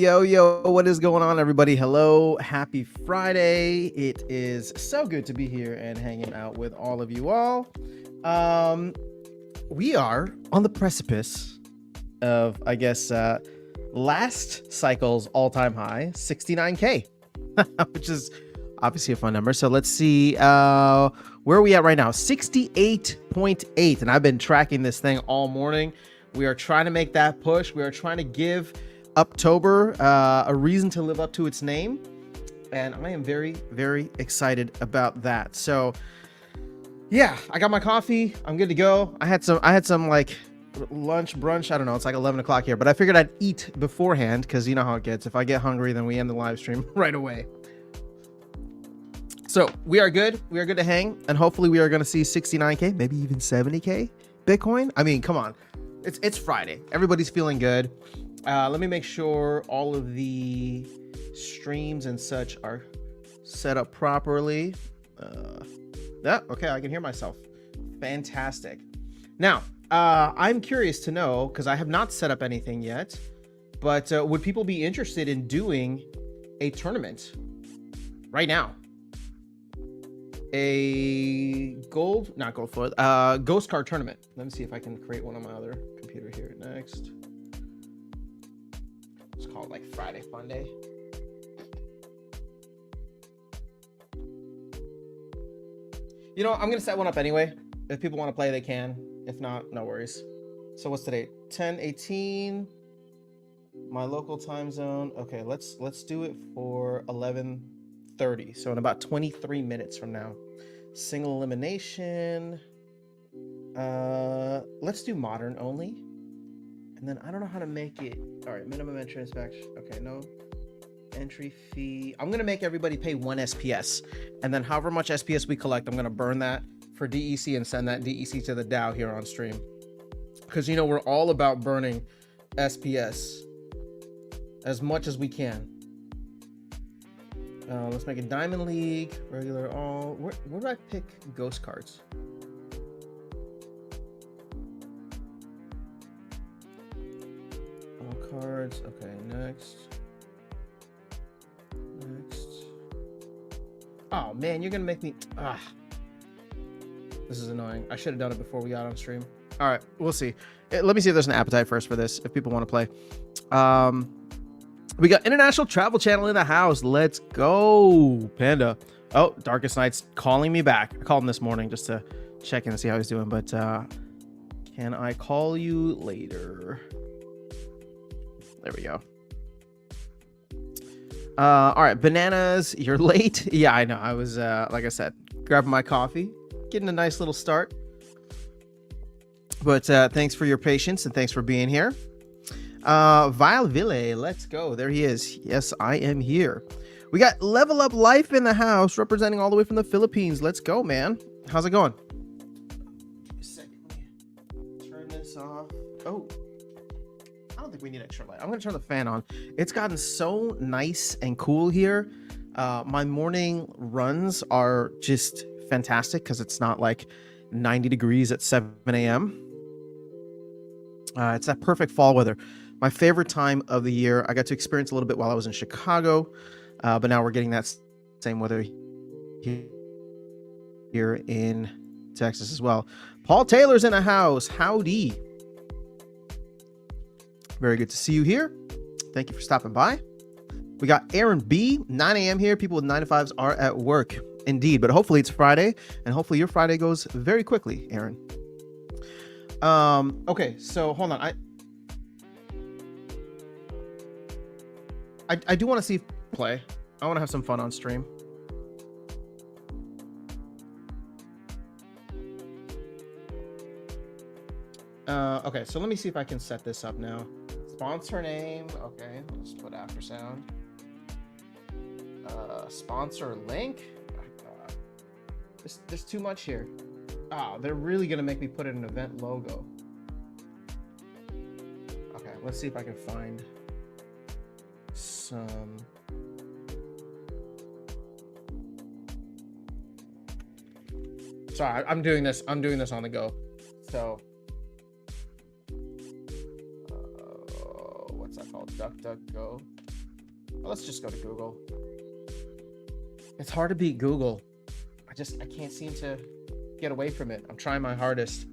Yo, what is going on, everybody? Hello, happy Friday. It is so good to be here and hanging out with all of you all. We are on the precipice of, I guess, last cycle's all-time high, 69K, which is obviously a fun number. So let's see, where are we at right now? 68.8, and I've been tracking this thing all morning. We are trying to make that push. We are trying to give Uptober a reason to live up to its name, and I am very, very excited about that. So yeah, I got my coffee. I'm good to go. I had some like lunch, brunch. I don't know. It's like 11 o'clock here, but I figured I'd eat beforehand because you know how it gets. If I get hungry, then we end the live stream right away. So we are good. We are good to hang, and hopefully we are going to see 69K, maybe even 70K Bitcoin. I mean, come on. It's Friday. Everybody's feeling good. Let me make sure all of the streams and such are set up properly. Yeah, okay, I can hear myself. Fantastic. Now, I'm curious to know, because I have not set up anything yet, but would people be interested in doing a tournament right now? A ghost card tournament. Let me see if I can create one on my other computer here next. It's called like Friday Funday. You know, I'm gonna set one up anyway. If people want to play, they can. If not, no worries. So what's today? 10:18. My local time zone. Okay, let's do it for 11:30. So in about 23 minutes from now. Single elimination. Let's do modern only. And then I don't know how to make it. All right, minimum entry inspection. Okay, no entry fee. I'm gonna make everybody pay 1 SPS, and then however much SPS we collect, I'm gonna burn that for DEC and send that DEC to the DAO here on stream. Because you know we're all about burning SPS as much as we can. Let's make a Diamond League, regular all. Where do I pick ghost cards? Cards. Okay, next. Oh man, you're gonna make me this is annoying. I should have done it before we got on stream. All right, we'll see. Let me see if there's an appetite first for this, if people want to play. We got International Travel Channel in the house. Let's go, Panda. Oh, Darkest Night's calling me back. I called him this morning just to check in and see how he's doing, but can I call you later? There we go. All right, Bananas, you're late. Yeah, I know. I was, like I said, grabbing my coffee, getting a nice little start. But thanks for your patience and thanks for being here. Vile Ville, let's go. There he is. Yes, I am here. We got Level Up Life in the house, representing all the way from the Philippines. Let's go, man. How's it going? Give me a second. Turn this off. Oh. I don't think we need extra light. I'm gonna turn the fan on. It's gotten so nice and cool here. My morning runs are just fantastic because it's not like 90 degrees at 7 a.m. It's that perfect fall weather. My favorite time of the year. I got to experience a little bit while I was in Chicago, but now we're getting that same weather here in Texas as well. Paul Taylor's in the house. Howdy. Very good to see you here. Thank you for stopping by. We got Aaron B, 9 a.m. here. People with 9 to 5s are at work. Indeed, but hopefully it's Friday, and hopefully your Friday goes very quickly, Aaron. Okay, so hold on. I do want to see play. I want to have some fun on stream. Okay, so let me see if I can set this up now. Sponsor name. Okay, let's put after sound. Sponsor link. There's too much here. Oh, they're really gonna make me put in an event logo. Okay, let's see if I can find some. Sorry, I'm doing this on the go. So, what's that called? DuckDuckGo. Let's just go to Google. It's hard to beat Google. I can't seem to get away from it. I'm trying my hardest.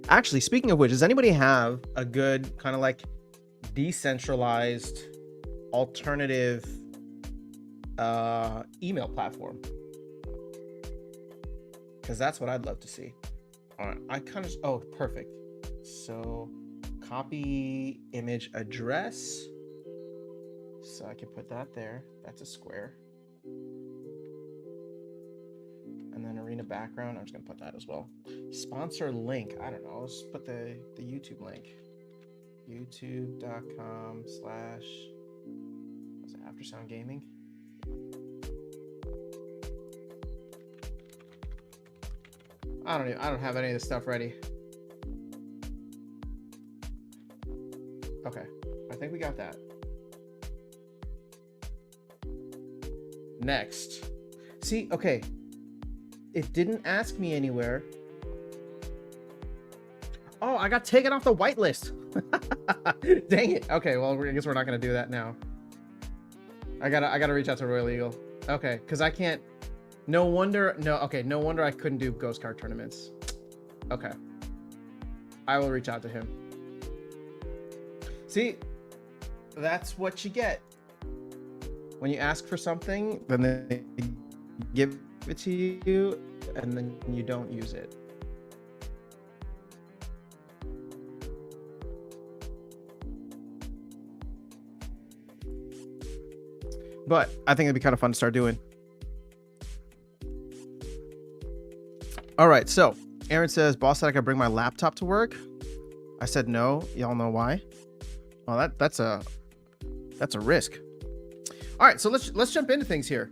Actually, speaking of which, does anybody have a good kind of like decentralized alternative email platform? Because that's what I'd love to see. All right, I kind of, oh, perfect. So copy image address. So I can put that there. That's a square. And then arena background, I'm just gonna put that as well. Sponsor link, I don't know, let's put the YouTube link. youtube.com/ what's it, Aftersound Gaming. I don't have any of this stuff ready. Okay, I think we got that. Next. See, okay. It didn't ask me anywhere. Oh, I got taken off the whitelist. Dang it. Okay, well, I guess we're not gonna do that now. I gotta reach out to Royal Eagle. Okay, because I can't. No wonder I couldn't do ghost card tournaments. Okay. I will reach out to him. See, that's what you get. When you ask for something, then they give it to you, and then you don't use it. But I think it'd be kind of fun to start doing. All right, so Aaron says, boss said I could bring my laptop to work. I said no. Y'all know why? Well, that's a risk. All right, so let's jump into things here.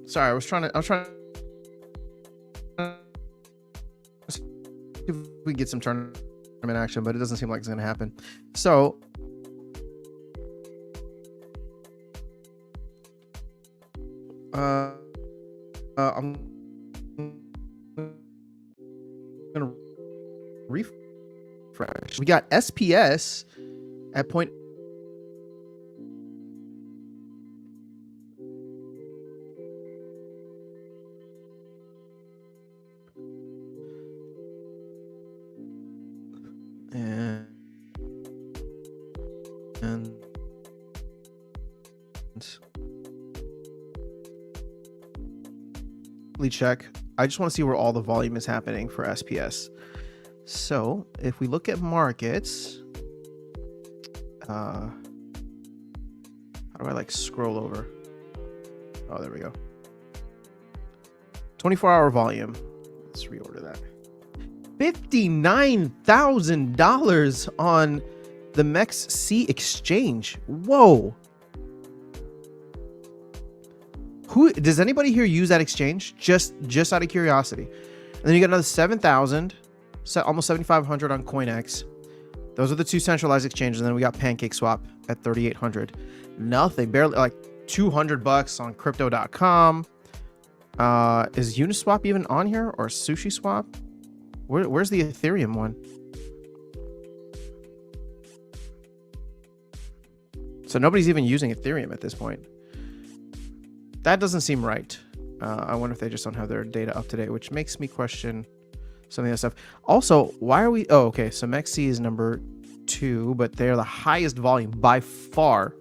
Sorry, I was trying to see if we can get some tournament action, but it doesn't seem like it's gonna happen. So I'm gonna refresh. We got SPS at point. Check. I just want to see where all the volume is happening for SPS. So if we look at markets, how do I like scroll over? Oh, there we go. 24-hour volume. Let's reorder that. $59,000 on the MEXC exchange. Whoa. Who does anybody here use that exchange? Just out of curiosity. And then you got another 7,000, almost 7,500 on CoinEx. Those are the two centralized exchanges. And then we got PancakeSwap at 3,800. Nothing, barely, like $200 on Crypto.com. Is Uniswap even on here, or SushiSwap? Where's the Ethereum one? So nobody's even using Ethereum at this point. That doesn't seem right. I wonder if they just don't have their data up to date, which makes me question some of that stuff. Also, why are we... Oh, okay. So MEXC is number 2, but they're the highest volume by far.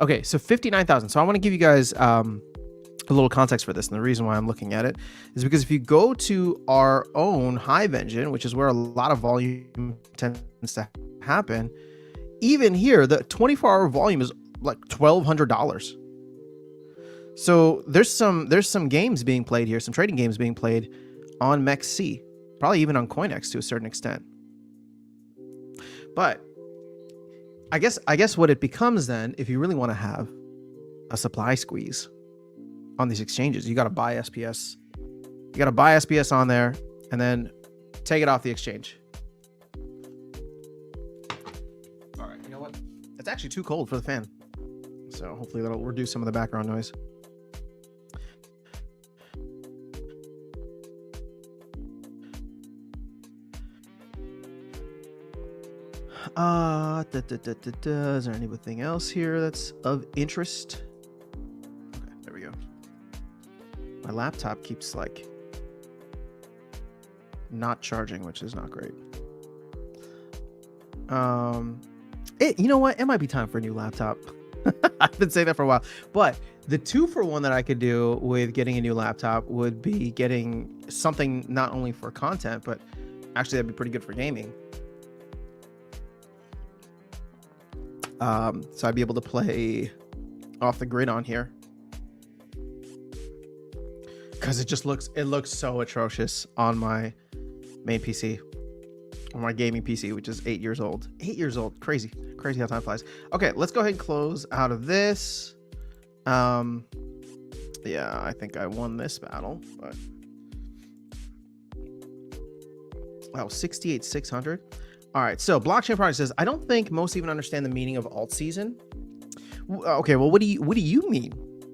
Okay, so 59,000. So I want to give you guys a little context for this. And the reason why I'm looking at it is because if you go to our own Hive engine, which is where a lot of volume tends to happen, even here, the 24-hour volume is like $1,200. So there's some games being played here, some trading games being played on MEXC, probably even on CoinEx to a certain extent. But I guess what it becomes then, if you really want to have a supply squeeze on these exchanges, you got to buy SPS. You got to buy SPS on there and then take it off the exchange. All right, you know what? It's actually too cold for the fan. So hopefully that'll reduce some of the background noise. Is there anything else here that's of interest? Okay, there we go. My laptop keeps like not charging, which is not great. You know what? It might be time for a new laptop. I've been saying that for a while, but the 2-for-1 that I could do with getting a new laptop would be getting something not only for content, but actually that'd be pretty good for gaming. So I'd be able to play off the grid on here, because it looks so atrocious on my main PC, or my gaming PC, which is 8 years old. 8 years old. Crazy how time flies. Okay, let's go ahead and close out of this. Yeah, I think I won this battle, but wow, 68,600. All right, so Blockchain Project says, I don't think most even understand the meaning of alt season. Okay, well, what do you mean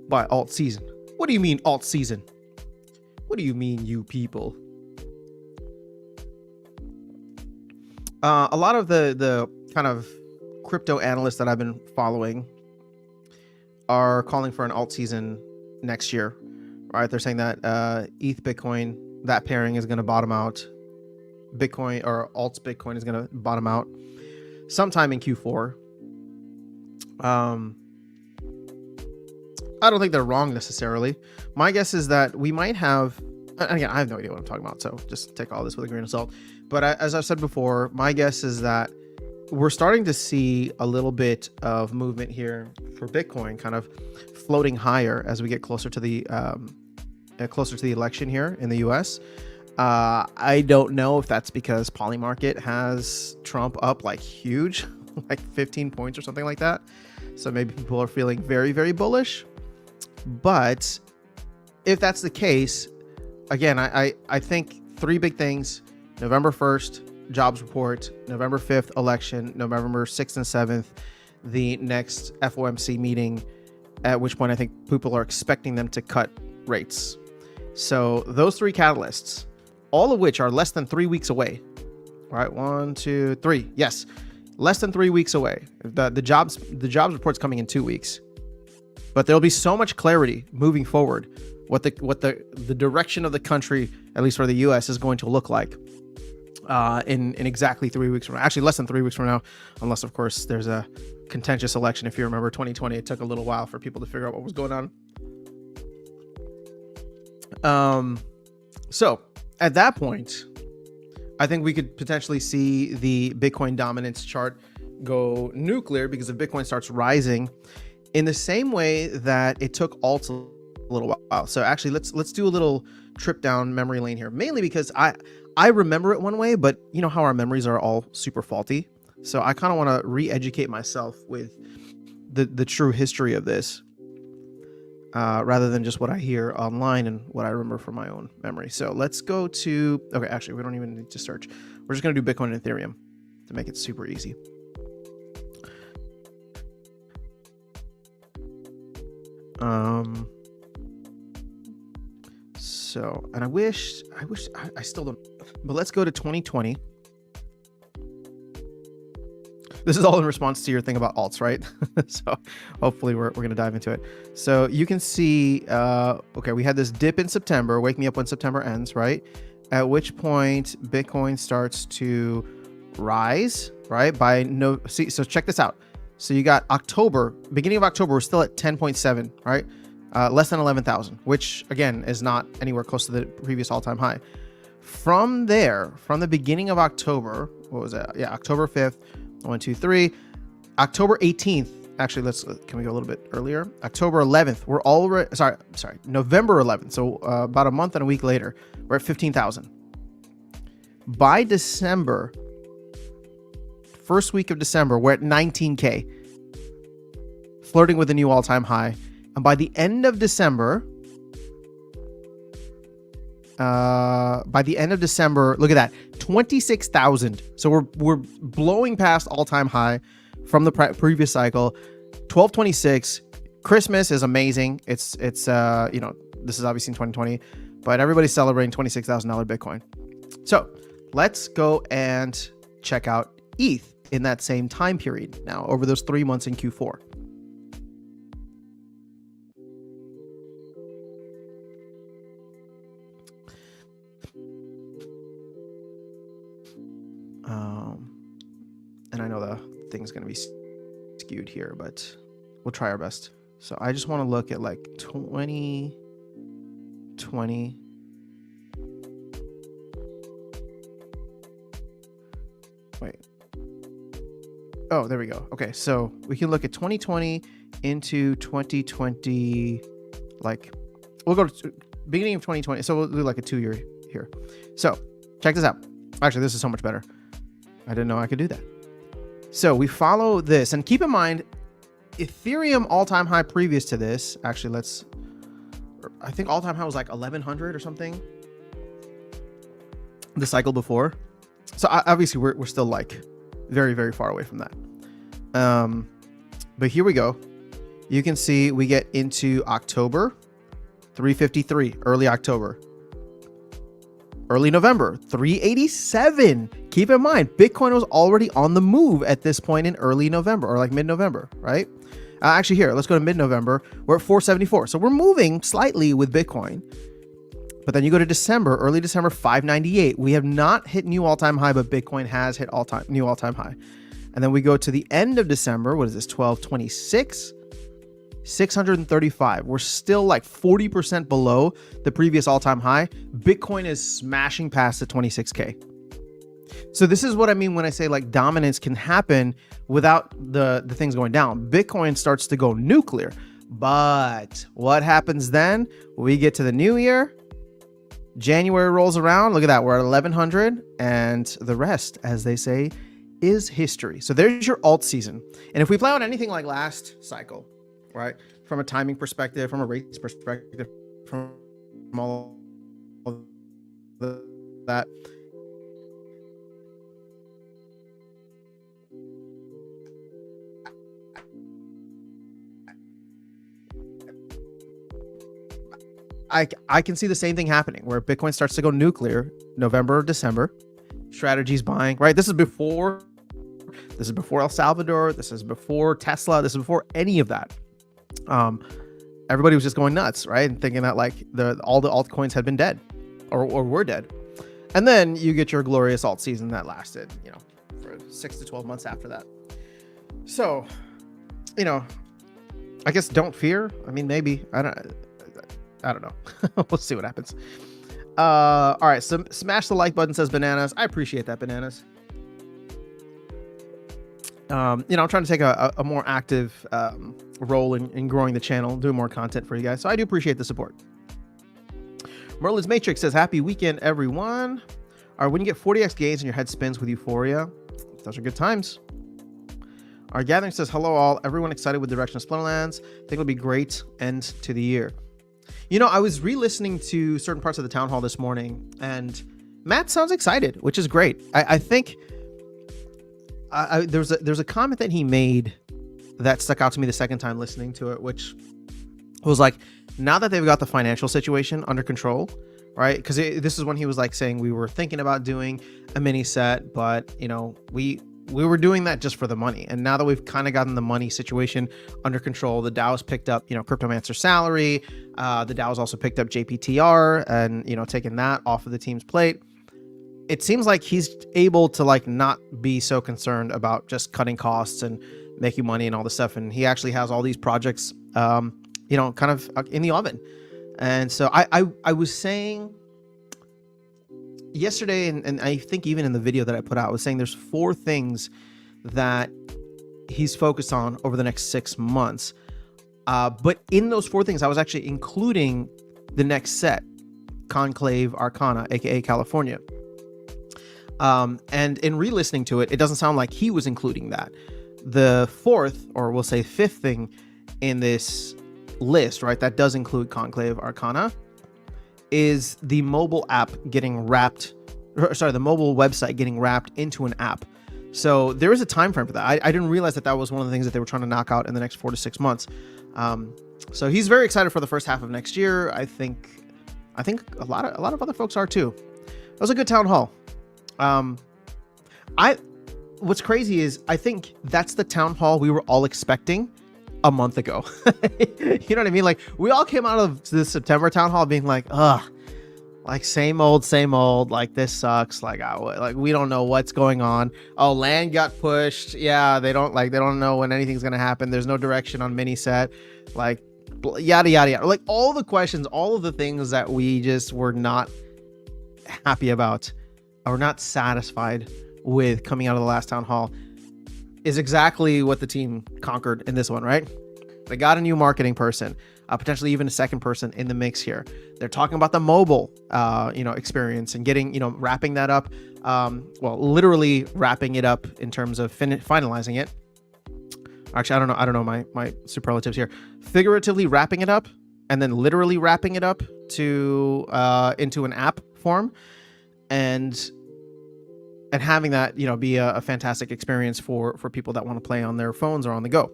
by alt season? What do you mean alt season? What do you mean, you people? A lot of the kind of crypto analysts that I've been following are calling for an alt season next year, right? They're saying that ETH Bitcoin, that pairing is going to bottom out. Bitcoin or alts Bitcoin is going to bottom out sometime in Q4. I don't think they're wrong necessarily. My guess is that we might have, again, I have no idea what I'm talking about, so just take all this with a grain of salt. But as I've said before, my guess is that we're starting to see a little bit of movement here for Bitcoin, kind of floating higher as we get closer to the election here in the US. I don't know if that's because Polymarket has Trump up like huge, like 15 points or something like that. So maybe people are feeling very, very bullish. But if that's the case, again, I think 3 big things: November 1st, jobs report; November 5th, election; November 6th and 7th, the next FOMC meeting, at which point I think people are expecting them to cut rates. So those 3 catalysts, all of which are less than 3 weeks away. All right, 1, 2, 3. Yes, less than 3 weeks away. The jobs report's coming in 2 weeks, but there'll be so much clarity moving forward what the direction of the country, at least for the U.S., is going to look like in exactly 3 weeks from now. Actually, less than 3 weeks from now, unless of course there's a contentious election. If you remember 2020, it took a little while for people to figure out what was going on. So at that point, I think we could potentially see the Bitcoin dominance chart go nuclear, because if Bitcoin starts rising in the same way that it took alts a little while. So actually, let's do a little trip down memory lane here, mainly because I remember it one way, but you know how our memories are all super faulty. So I kind of want to re-educate myself with the true history of this, rather than just what I hear online and what I remember from my own memory. So let's go to, okay, actually, we don't even need to search. We're just going to do Bitcoin and Ethereum to make it super easy. So, and I still don't, but let's go to 2020. This is all in response to your thing about alts, right? So hopefully we're going to dive into it. So you can see, okay, we had this dip in September, wake me up when September ends, right? At which point Bitcoin starts to rise, right? So check this out. So you got October, beginning of October, we're still at 10.7, right? Less than 11,000, which again is not anywhere close to the previous all-time high. From there, from the beginning of October, what was that? Yeah, October 5th, 1, 2, 3. October 18th, actually, can we go a little bit earlier? October 11th, we're already, sorry, November 11th. So about a month and a week later, we're at 15,000. By December, first week of December, we're at 19K, flirting with a new all-time high. And by the end of December, look at that, 26,000. So we're blowing past all-time high from the previous cycle. 1226. Christmas is amazing. It's you know, this is obviously in 2020, but everybody's celebrating $26,000 Bitcoin. So let's go and check out ETH. in that same time period now over those 3 months in Q4. And I know the thing's going to be skewed here, but we'll try our best. So I just want to look at like 2020. Wait. Oh, there we go. Okay, so we can look at 2020 into 2020. Like, we'll go to beginning of 2020. So we'll do like a 2-year here. So check this out. Actually, this is so much better. I didn't know I could do that. So we follow this, and keep in mind, Ethereum all-time high previous to this, actually I think all-time high was like 1100 or something the cycle before. So obviously we're still like very, very far away from that. But here we go. You can see we get into October, 353, early October. Early November, 387. Keep in mind, Bitcoin was already on the move at this point in early November, or like mid-November, right? Actually, here, let's go to mid-November. We're at 474. So we're moving slightly with Bitcoin. But then you go to December, early December, 598. We have not hit new all-time high, but Bitcoin has hit new all-time high. And then we go to the end of December. What is this? 1226. 635. We're still like 40% below the previous all-time high. Bitcoin is smashing past the 26K. So this is what I mean when I say like dominance can happen without the things going down. Bitcoin starts to go nuclear. But what happens then? We get to the new year. January rolls around. Look at that. We're at 1100. And the rest, as they say, is history. So there's your alt season. And if we play on anything like last cycle, right, from a timing perspective, from a rates perspective, from all of that, I can see the same thing happening where Bitcoin starts to go nuclear November, December. Strategies buying, right? This is before El Salvador. This is before Tesla. This is before any of that. Everybody was just going nuts, right? And thinking that like all the altcoins had been dead or were dead. And then you get your glorious alt season that lasted, for 6 to 12 months after that. So, I guess don't fear. I mean, maybe. I don't know. We'll see what happens. All right. So smash the like button, says Bananas. I appreciate that, Bananas. I'm trying to take a more active role in growing the channel, doing more content for you guys. So I do appreciate the support. Merlin's Matrix says, happy weekend, everyone. All right, when you get 40x gains and your head spins with euphoria, those are good times. Our gathering says, hello all. Everyone excited with the direction of Splinterlands. I think it'll be great end to the year. I was re-listening to certain parts of the town hall this morning, and Matt sounds excited, which is great. I think there's a comment that he made that stuck out to me the second time listening to it, which was like, now that they've got the financial situation under control, right? Because this is when he was like saying we were thinking about doing a mini set, but we were doing that just for the money. And now that we've kind of gotten the money situation under control, the DAO's picked up, Cryptomancer's salary. The DAO's also picked up JPTR and, taken that off of the team's plate. It seems like he's able to like not be so concerned about just cutting costs and making money and all this stuff. And he actually has all these projects, kind of in the oven. And so I was saying yesterday, and I think even in the video that I put out, I was saying there's 4 things that he's focused on over the next 6 months. But in those 4 things, I was actually including the next set, Conclave Arcana, aka California. And in re-listening to it, it doesn't sound like he was including that. The 4th, or we'll say 5th thing in this list, right, that does include Conclave Arcana, is the mobile app getting wrapped, the mobile website getting wrapped into an app. So there is a time frame for that. I didn't realize that was one of the things that they were trying to knock out in the next 4 to 6 months. So he's very excited for the first half of next year. I think a lot of other folks are too. That was a good town hall. what's crazy is I think that's the town hall we were all expecting a month ago. You know what I mean? Like, we all came out of the September town hall being like, ugh, like same old, like this sucks. Like, we don't know what's going on. Oh, land got pushed. Yeah, they don't know when anything's gonna happen. There's no direction on mini set. Like, yada yada yada. Like, all the questions, all of the things that we just were not happy about or not satisfied with coming out of the last town hall is exactly what the team conquered in this one, right? They got a new marketing person, potentially even a second person in the mix here. They're talking about the mobile, experience and getting, wrapping that up. Literally wrapping it up in terms of finalizing it. Actually, I don't know my superlatives here. Figuratively wrapping it up and then literally wrapping it up to into an app form, and having that, be a fantastic experience for people that want to play on their phones or on the go.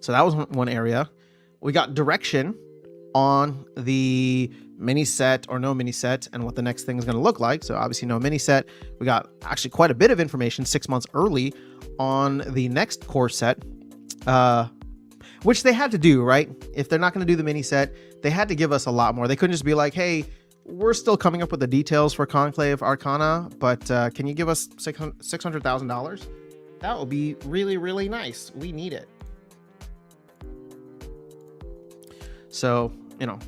So that was one area. We got direction on the mini set or no mini set and what the next thing is going to look like. So obviously no mini set. We got actually quite a bit of information 6 months early on the next core set, which they had to do, right? If they're not going to do the mini set, they had to give us a lot more. They couldn't just be like, hey, we're still coming up with the details for Conclave Arcana, but can you give us $600,000? That would be really, really nice. We need it. So,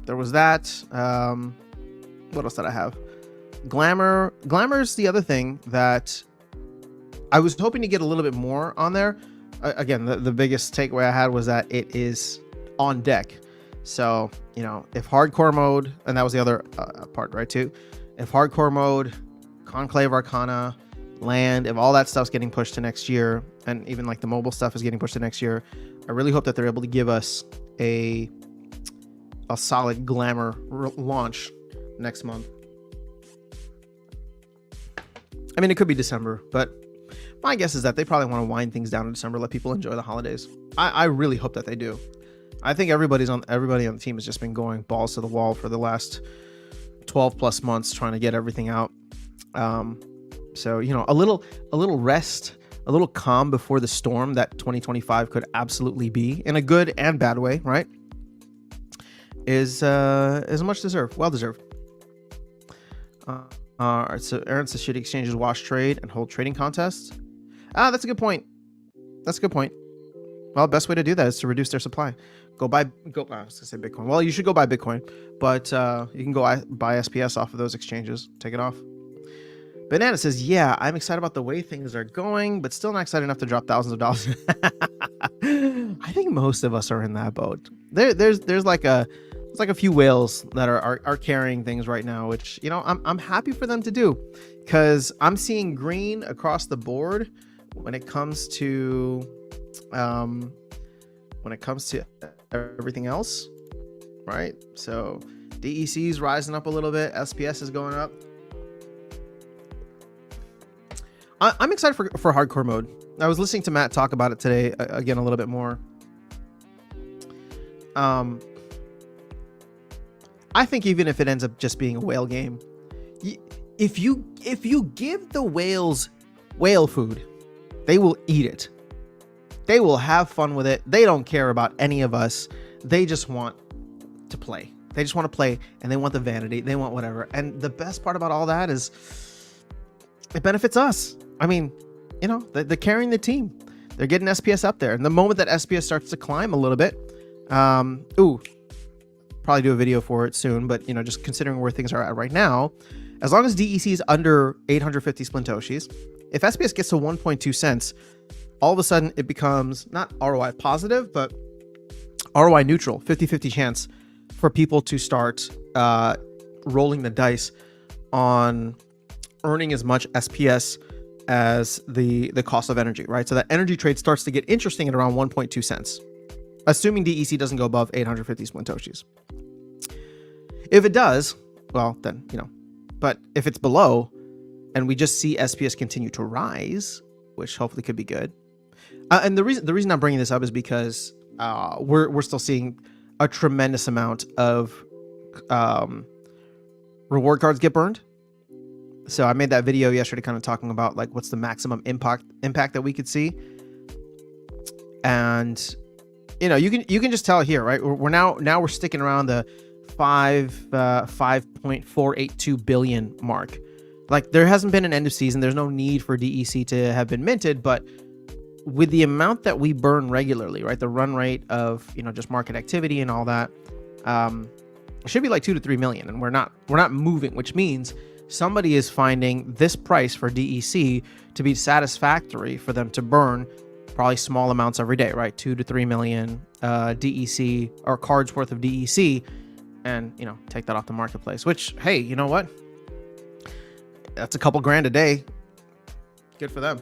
there was that. What else did I have? Glamour. Glamour's the other thing that I was hoping to get a little bit more on there. Again, the biggest takeaway I had was that it is on deck. So, if hardcore mode, and that was the other part, right, too. If hardcore mode, Conclave Arcana, land, if all that stuff's getting pushed to next year, and even like the mobile stuff is getting pushed to next year, I really hope that they're able to give us a solid Glamour launch next month. I mean, it could be December, but my guess is that they probably want to wind things down in December, let people enjoy the holidays. I really hope that they do. I think everybody on the team has just been going balls to the wall for the last 12 plus months trying to get everything out. So, a little rest, a little calm before the storm that 2025 could absolutely be, in a good and bad way, right? Is much deserved, well deserved. All right, so Aaron says, should exchanges wash trade and hold trading contests? That's a good point. Well, best way to do that is to reduce their supply. I was gonna say Bitcoin. Well, you should go buy Bitcoin, but you can go buy SPS off of those exchanges. Take it off. Banana says, yeah, I'm excited about the way things are going, but still not excited enough to drop thousands of dollars. I think most of us are in that boat. There's like a few whales that are carrying things right now, which, I'm happy for them to do, because I'm seeing green across the board when it comes to everything else, right? So DEC is rising up a little bit. SPS is going up. I'm excited for hardcore mode. I was listening to Matt talk about it today again a little bit more. I think even if it ends up just being a whale game, if you give the whales whale food, they will eat it. They will have fun with it. They don't care about any of us. They just want to play. They just want to play, and they want the vanity. They want whatever. And the best part about all that is it benefits us. I mean, they're carrying the team. They're getting SPS up there. And the moment that SPS starts to climb a little bit, probably do a video for it soon, but just considering where things are at right now, as long as DEC is under 850 Splintoshis, if SPS gets to 1.2 cents, all of a sudden it becomes not ROI positive, but ROI neutral, 50-50 chance for people to start rolling the dice on earning as much SPS as the cost of energy, right? So that energy trade starts to get interesting at around 1.2 cents, assuming DEC doesn't go above 850 Splintoshis. If it does, well, then, but if it's below and we just see SPS continue to rise, which hopefully could be good. And the reason I'm bringing this up is because we're still seeing a tremendous amount of reward cards get burned. So I made that video yesterday kind of talking about like what's the maximum impact that we could see. And you can just tell here, right? We're now sticking around the 5.482 billion mark. Like there hasn't been an end of season. There's no need for DEC to have been minted, but with the amount that we burn regularly, right? The run rate of, just market activity and all that, it should be like 2 to 3 million, and we're not moving, which means somebody is finding this price for DEC to be satisfactory for them to burn probably small amounts every day, right? 2 to 3 million DEC or cards worth of DEC, and take that off the marketplace, which, hey, you know what? That's a couple grand a day. Good for them.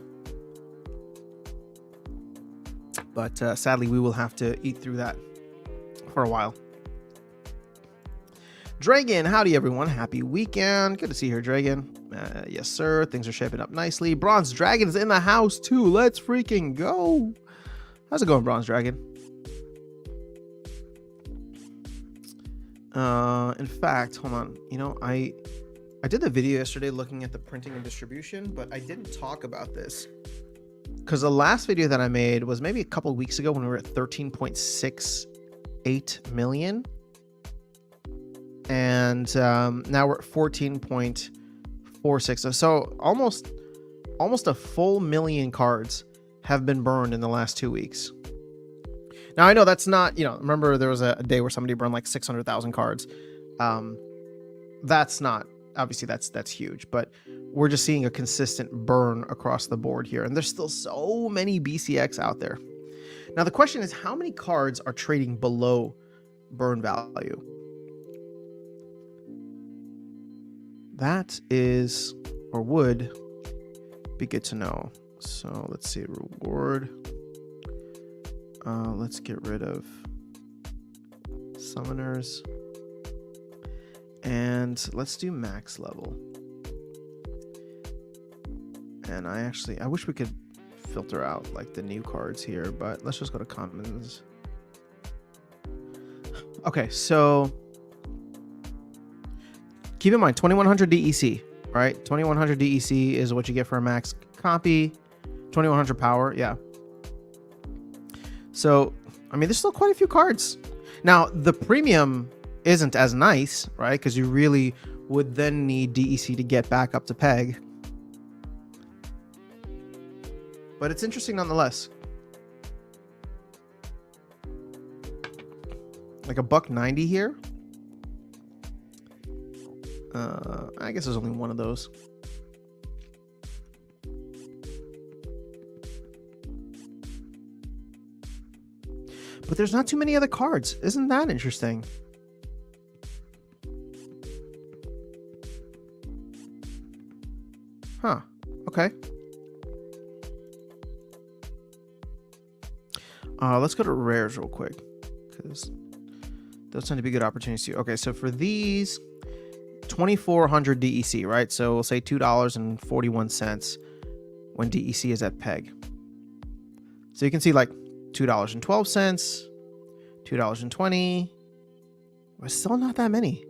But sadly, we will have to eat through that for a while. Dragon, howdy everyone. Happy weekend. Good to see you here, Dragon. Yes, sir. Things are shaping up nicely. Bronze Dragon is in the house too. Let's freaking go. How's it going, Bronze Dragon? In fact, hold on. I did the video yesterday looking at the printing and distribution, but I didn't talk about this because the last video that I made was maybe a couple weeks ago when we were at 13.68 million. And now we're at 14.46. So almost a full million cards have been burned in the last 2 weeks. Now I know that's not, remember there was a day where somebody burned like 600,000 cards. That's not, obviously that's huge, but we're just seeing a consistent burn across the board here. And there's still so many BCX out there. Now the question is, how many cards are trading below burn value? That is, or would be good to know. So let's see, reward. Let's get rid of summoners. And let's do max level. And I wish we could filter out like the new cards here, but let's just go to commons. Okay, so keep in mind 2100 DEC, right? 2100 DEC is what you get for a max copy. 2100 power, yeah. So, I mean, there's still quite a few cards. Now, the premium isn't as nice, right? Because you really would then need DEC to get back up to peg. But it's interesting nonetheless. Like $1.90 here. I guess there's only one of those. But there's not too many other cards. Isn't that interesting? Huh. Okay. Let's go to rares real quick, because those tend to be good opportunities too. Okay, so for these, 2400 DEC, right? So we'll say $2.41 when DEC is at peg. So you can see like $2.12, $2.20. But still not that many.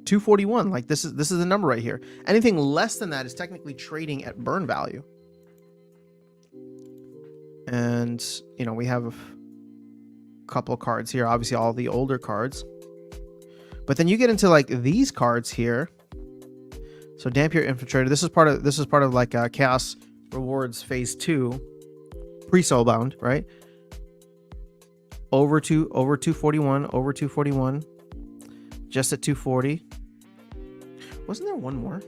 241, like this is the number right here. Anything less than that is technically trading at burn value. And we have a couple of cards here, obviously all the older cards. But then you get into like these cards here. So Dampier Infiltrator, this is part of like Chaos Rewards Phase 2, pre-soulbound, right? Over 241, over 241, just at 240. Wasn't there one more?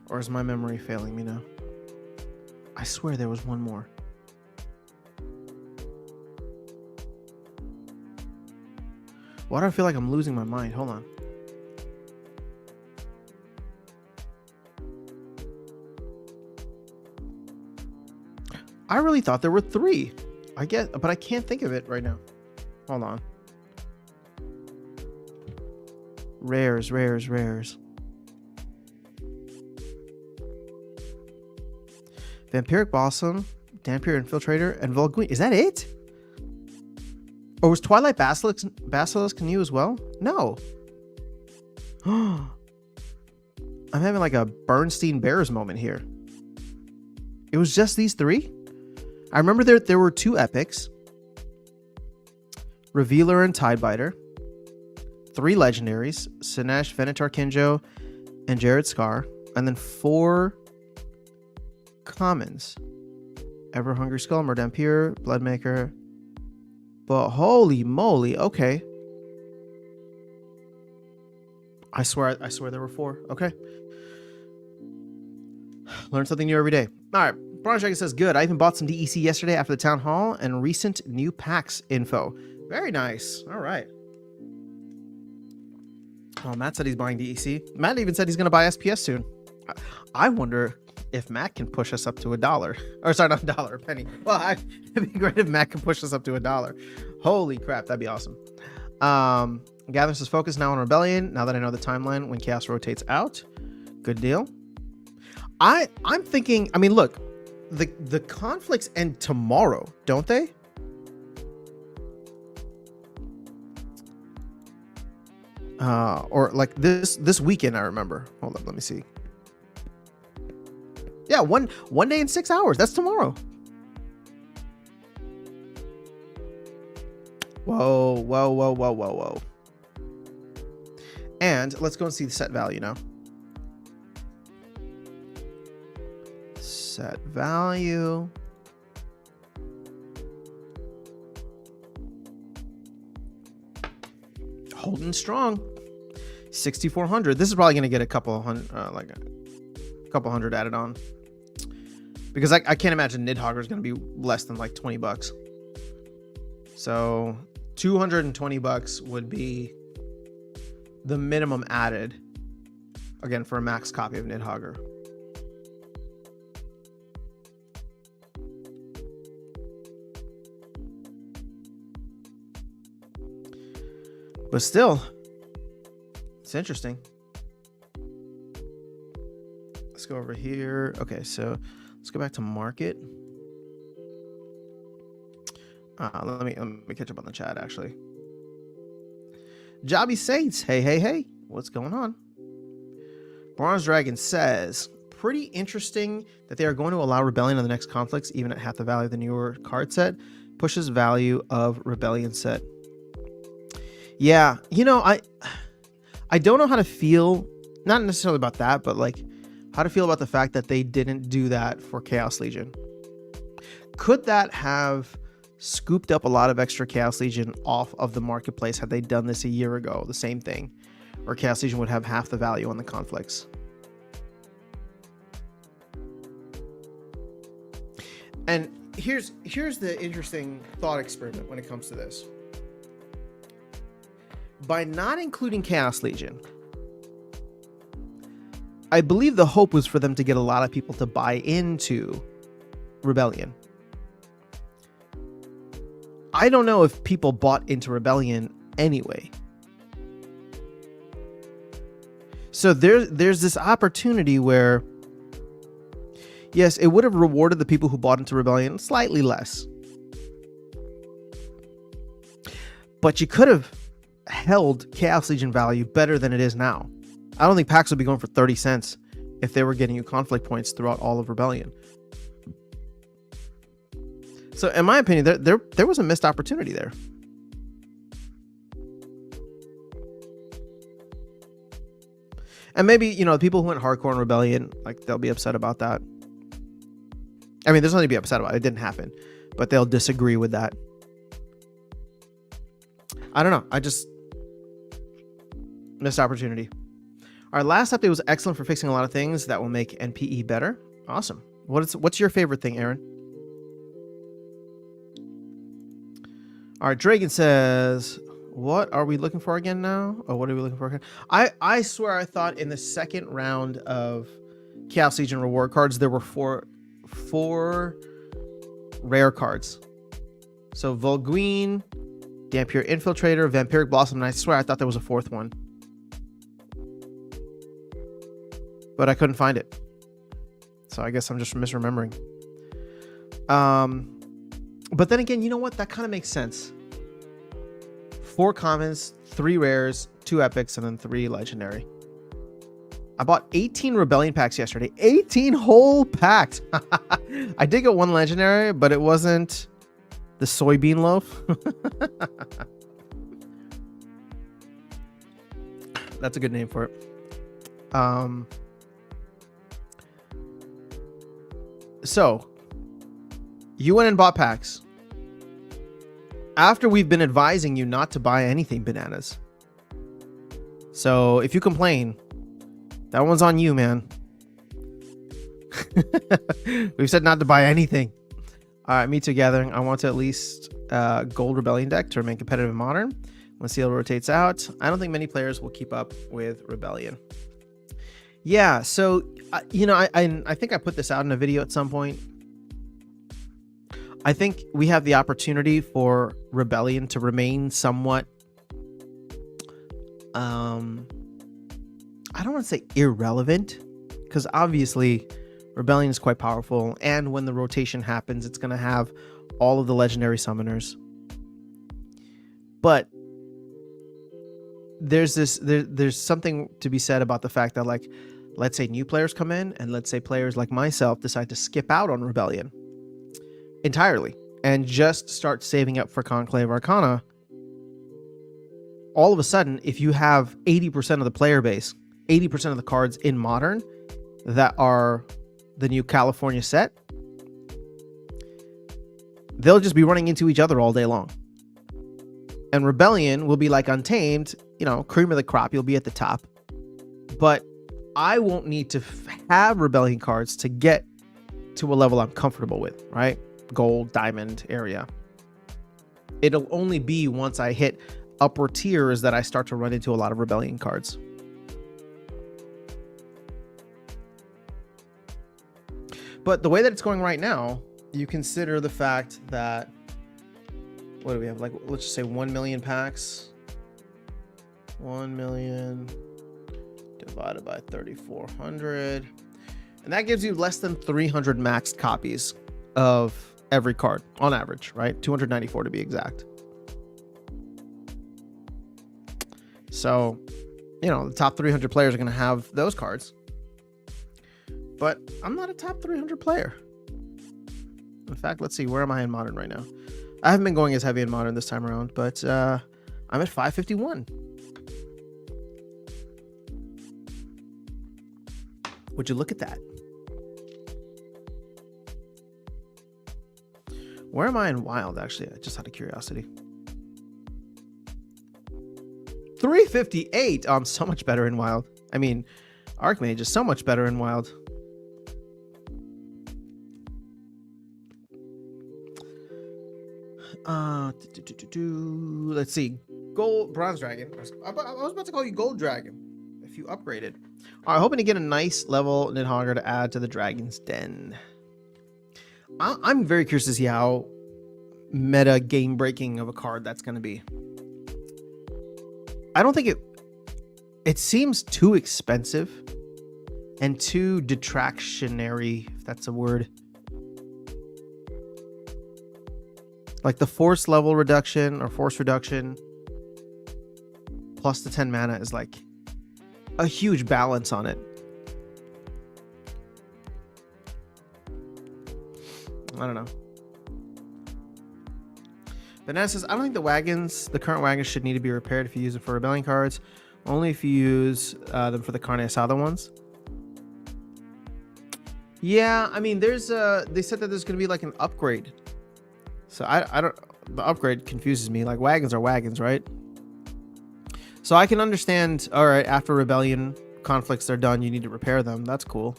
Or is my memory failing me now? I swear there was one more. Why do I feel like I'm losing my mind? Hold on. I really thought there were 3. But I can't think of it right now. Hold on. Rares. Vampiric Blossom, Dampier Infiltrator, and Volguin. Is that it? Or was Twilight Basilisk new as well? No. I'm having like a Bernstein Bears moment here. It was just these 3? I remember there were 2 epics. Revealer and Tidebiter. 3 legendaries. Sinesh, Venator Kinjo, and Jared Scar. And then 4 commons. Ever Hungry Skull, Murdampere, Bloodmaker. But holy moly, okay. I swear there were 4. Okay. Learn something new every day. All right. Bronze Dragon says, good. I even bought some DEC yesterday after the town hall and recent new packs info. Very nice. All right. Oh, Matt said he's buying DEC. Matt even said he's going to buy SPS soon. I wonder if Matt can push us up to $1. Or sorry, not $1, a penny. Well, it'd be great if Matt can push us up to $1. Holy crap, that'd be awesome. Gather says, focus now on Rebellion. Now that I know the timeline when Chaos rotates out. Good deal. I'm thinking, I mean, look, the conflicts end tomorrow, don't they? Or like this weekend, I remember. Hold up, let me see. Yeah, one day and 6 hours. That's tomorrow. Whoa. And let's go and see the set value now. Set value. Holding strong. 6,400. This is probably going to get a couple hundred, like a couple hundred added on. Because I can't imagine Nidhogger is going to be less than like $20. So $220 would be the minimum added. Again, for a max copy of Nidhogger. But still, it's interesting. Let's go over here. Okay, so let's go back to market. Let me catch up on the chat, actually. Jobby Saints, hey. What's going on? Bronze Dragon says, pretty interesting that they are going to allow Rebellion on the next conflicts, even at half the value of the newer card set. Pushes value of Rebellion set. Yeah, you know, I don't know how to feel, not necessarily about that, but like how to feel about the fact that they didn't do that for Chaos Legion. Could that have scooped up a lot of extra Chaos Legion off of the marketplace had they done this a year ago? The same thing, where Chaos Legion would have half the value on the conflicts. And here's the interesting thought experiment when it comes to this. By not including Chaos Legion, I believe the hope was for them to get a lot of people to buy into Rebellion. I don't know if people bought into Rebellion anyway. So there's this opportunity where, yes, it would have rewarded the people who bought into Rebellion slightly less. But you could have held Chaos Legion value better than it is now. I don't think packs would be going for 30 cents if they were getting you conflict points throughout all of Rebellion. So in my opinion, there was a missed opportunity there. And maybe, you know, the people who went hardcore in Rebellion, like, they'll be upset about that. I mean, there's nothing to be upset about. It didn't happen. But they'll disagree with that. I don't know. I just missed opportunity. Our last update was excellent for fixing a lot of things that will make NPE better. Awesome. What's your favorite thing, Aaron? All right, Dragon says, what are we looking for again now? Oh, what are we looking for again? I swear I thought in the second round of Chaos Legion reward cards, there were four rare cards. So Volguin, Dampure Infiltrator, Vampiric Blossom, and I swear I thought there was a fourth one. But I couldn't find it. So I guess I'm just misremembering. But then again, you know what? That kind of makes sense. 4 commons, 3 rares, 2 epics, and then 3 legendary. I bought 18 Rebellion packs yesterday. 18 whole packs. I did get 1 legendary, but it wasn't the soybean loaf. That's a good name for it. So you went and bought packs after we've been advising you not to buy anything bananas. So if you complain, that one's on you, man. We've said not to buy anything. All right, me too gathering. I want to at least gold Rebellion deck to remain competitive in Modern. When Seal rotates out, I don't think many players will keep up with Rebellion. Yeah, so you know, I think I put this out in a video at some point. I think we have the opportunity for Rebellion to remain somewhat I don't want to say irrelevant, because obviously Rebellion is quite powerful, and when the rotation happens, it's going to have all of the legendary summoners. But there's something to be said about the fact that, like, let's say new players come in, and let's say players like myself decide to skip out on Rebellion entirely and just start saving up for Conclave Arcana. All of a sudden, if you have 80% of the player base, 80% of the cards in Modern that are the new California set, they'll just be running into each other all day long. And Rebellion will be like Untamed, you know, cream of the crop. You'll be at the top. But I won't need to have Rebellion cards to get to a level I'm comfortable with, right? Gold, diamond area. It'll only be once I hit upper tiers that I start to run into a lot of Rebellion cards. But the way that it's going right now, you consider the fact that, what do we have? Like, let's just say 1 million packs. 1 million divided by 3,400. And that gives you less than 300 maxed copies of every card on average, right? 294 to be exact. So, you know, the top 300 players are going to have those cards. But I'm not a top 300 player. In fact, let's see, where am I in Modern right now? I haven't been going as heavy in Modern this time around, but I'm at 551. Would you look at that? Where am I in Wild, actually? Just out of curiosity. 358. Oh, I'm so much better in Wild. I mean, Archmage is so much better in Wild. Let's see. Gold, Bronze Dragon. I was about to call you Gold Dragon if you upgraded. All right, hoping to get a nice level Nidhogger to add to the Dragon's Den. I'm very curious to see how meta game breaking of a card that's going to be. I don't think it seems too expensive and too detractionary, if that's a word. Like the force level reduction or force reduction plus the 10 mana is like a huge balance on it. I don't know. Banana says, I don't think the current wagons should need to be repaired if you use them for Rebellion cards. Only if you use them for the Carne Asada ones. Yeah, I mean, they said that there's going to be like an upgrade. So I don't, the upgrade confuses me. Like, wagons are wagons, right? So I can understand, all right, after Rebellion conflicts are done, you need to repair them. That's cool.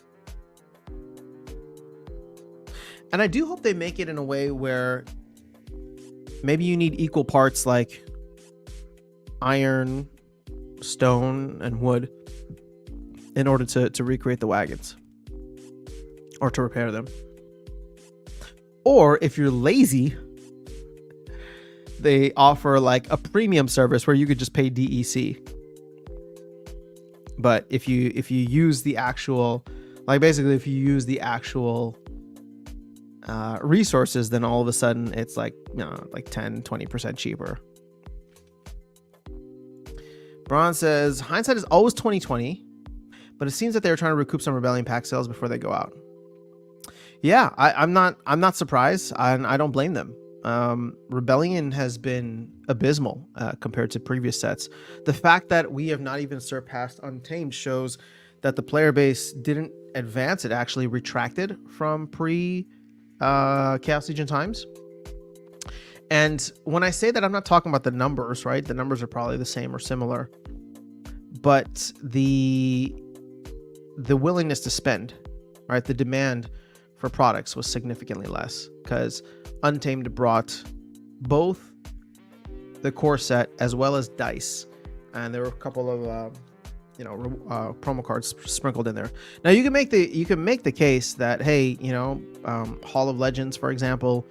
And I do hope they make it in a way where maybe you need equal parts like iron, stone, and wood in order to recreate the wagons or to repair them. Or if you're lazy, they offer like a premium service where you could just pay DEC. But if you use the actual, like basically if you use the actual resources, then all of a sudden it's like, you know, like 10-20% cheaper. Braun says, hindsight is always 2020, but it seems that they're trying to recoup some Rebellion pack sales before they go out. Yeah, I'm not surprised. I don't blame them. Rebellion has been abysmal compared to previous sets. The fact that we have not even surpassed Untamed shows that the player base didn't advance. It actually retracted from Chaos Legion times. And when I say that, I'm not talking about the numbers, right? The numbers are probably the same or similar, but the willingness to spend, right? The demand for products was significantly less because Untamed brought both the core set as well as dice, and there were a couple of promo cards sprinkled in there. Now you can make the case that, hey, Hall of Legends, for example,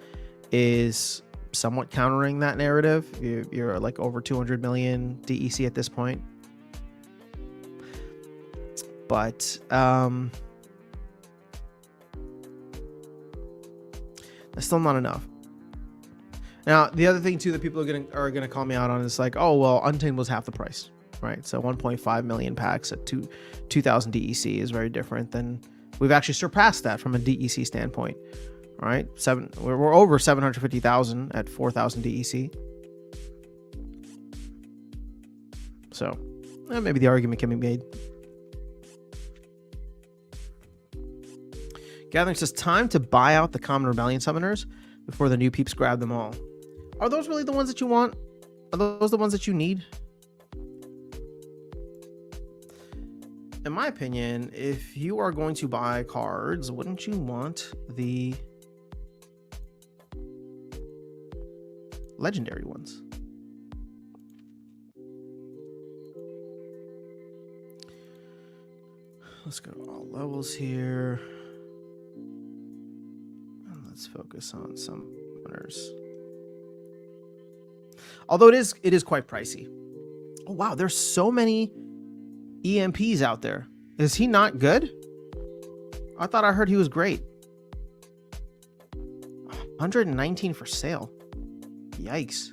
is somewhat countering that narrative. You're like over 200 million DEC at this point, but that's still not enough. Now, the other thing too that people are gonna call me out on is like, oh well, Untamed was half the price, right? So 1.5 million packs at 2,000 DEC is very different than we've actually surpassed that from a DEC standpoint. All right, we're over 750,000 at 4,000 DEC. So maybe the argument can be made. Gathering says, time to buy out the common Rebellion summoners before the new peeps grab them all. Are those really the ones that you want? Are those the ones that you need? In my opinion, if you are going to buy cards, wouldn't you want the legendary ones? Let's go to all levels here. And let's focus on summoners. Although it is quite pricey. Oh wow, there's so many EMPs out there. Is he not good? I thought I heard he was great. 119 for sale. Yikes.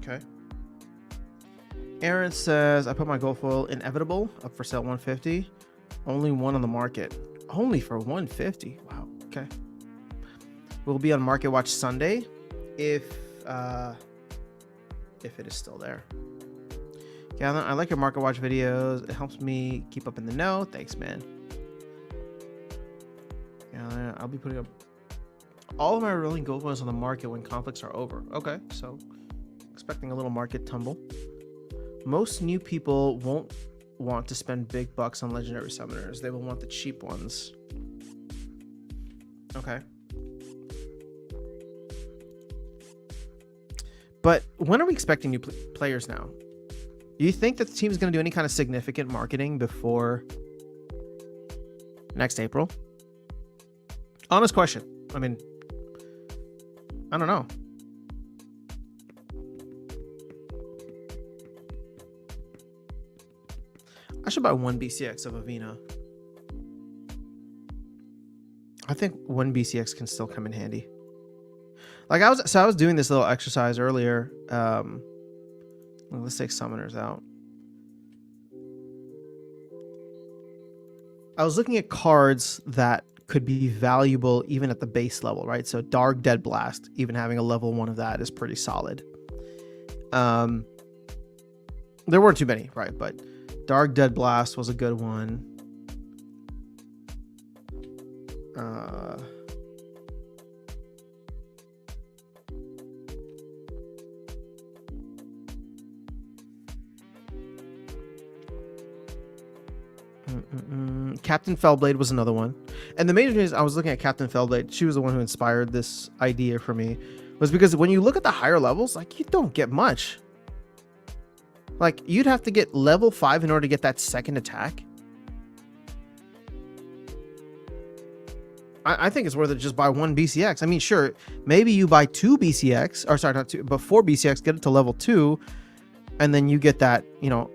Okay. Aaron says, I put my gold foil Inevitable up for sale 150. Only one on the market. Only for 150. Wow. Okay. We'll be on Market Watch Sunday if it is still there. Gavin, I like your Market Watch videos. It helps me keep up in the know. Thanks, man. Yeah, I'll be putting up all of my rolling gold ones on the market when conflicts are over. Okay, so expecting a little market tumble. Most new people won't want to spend big bucks on legendary summoners. They will want the cheap ones. Okay. But when are we expecting new players now? Do you think that the team is going to do any kind of significant marketing before next April? Honest question. I mean, I don't know. I should buy one BCX of Avena. I think one BCX can still come in handy. Like I was doing this little exercise earlier. Let's take summoners out. I was looking at cards that could be valuable even at the base level, right? So Dark Dead Blast, even having a level 1 of that is pretty solid. There weren't too many, right? But Dark Dead Blast was a good one. Captain Fellblade was another one. And the major reason I was looking at Captain Fellblade, she was the one who inspired this idea for me, was because when you look at the higher levels, like, you don't get much. Like, you'd have to get level 5 in order to get that second attack. I think it's worth it. Just buy one BCX. I mean, sure, maybe you buy two BCX, or sorry, not two, but four BCX, get it to level 2, and then you get that, you know,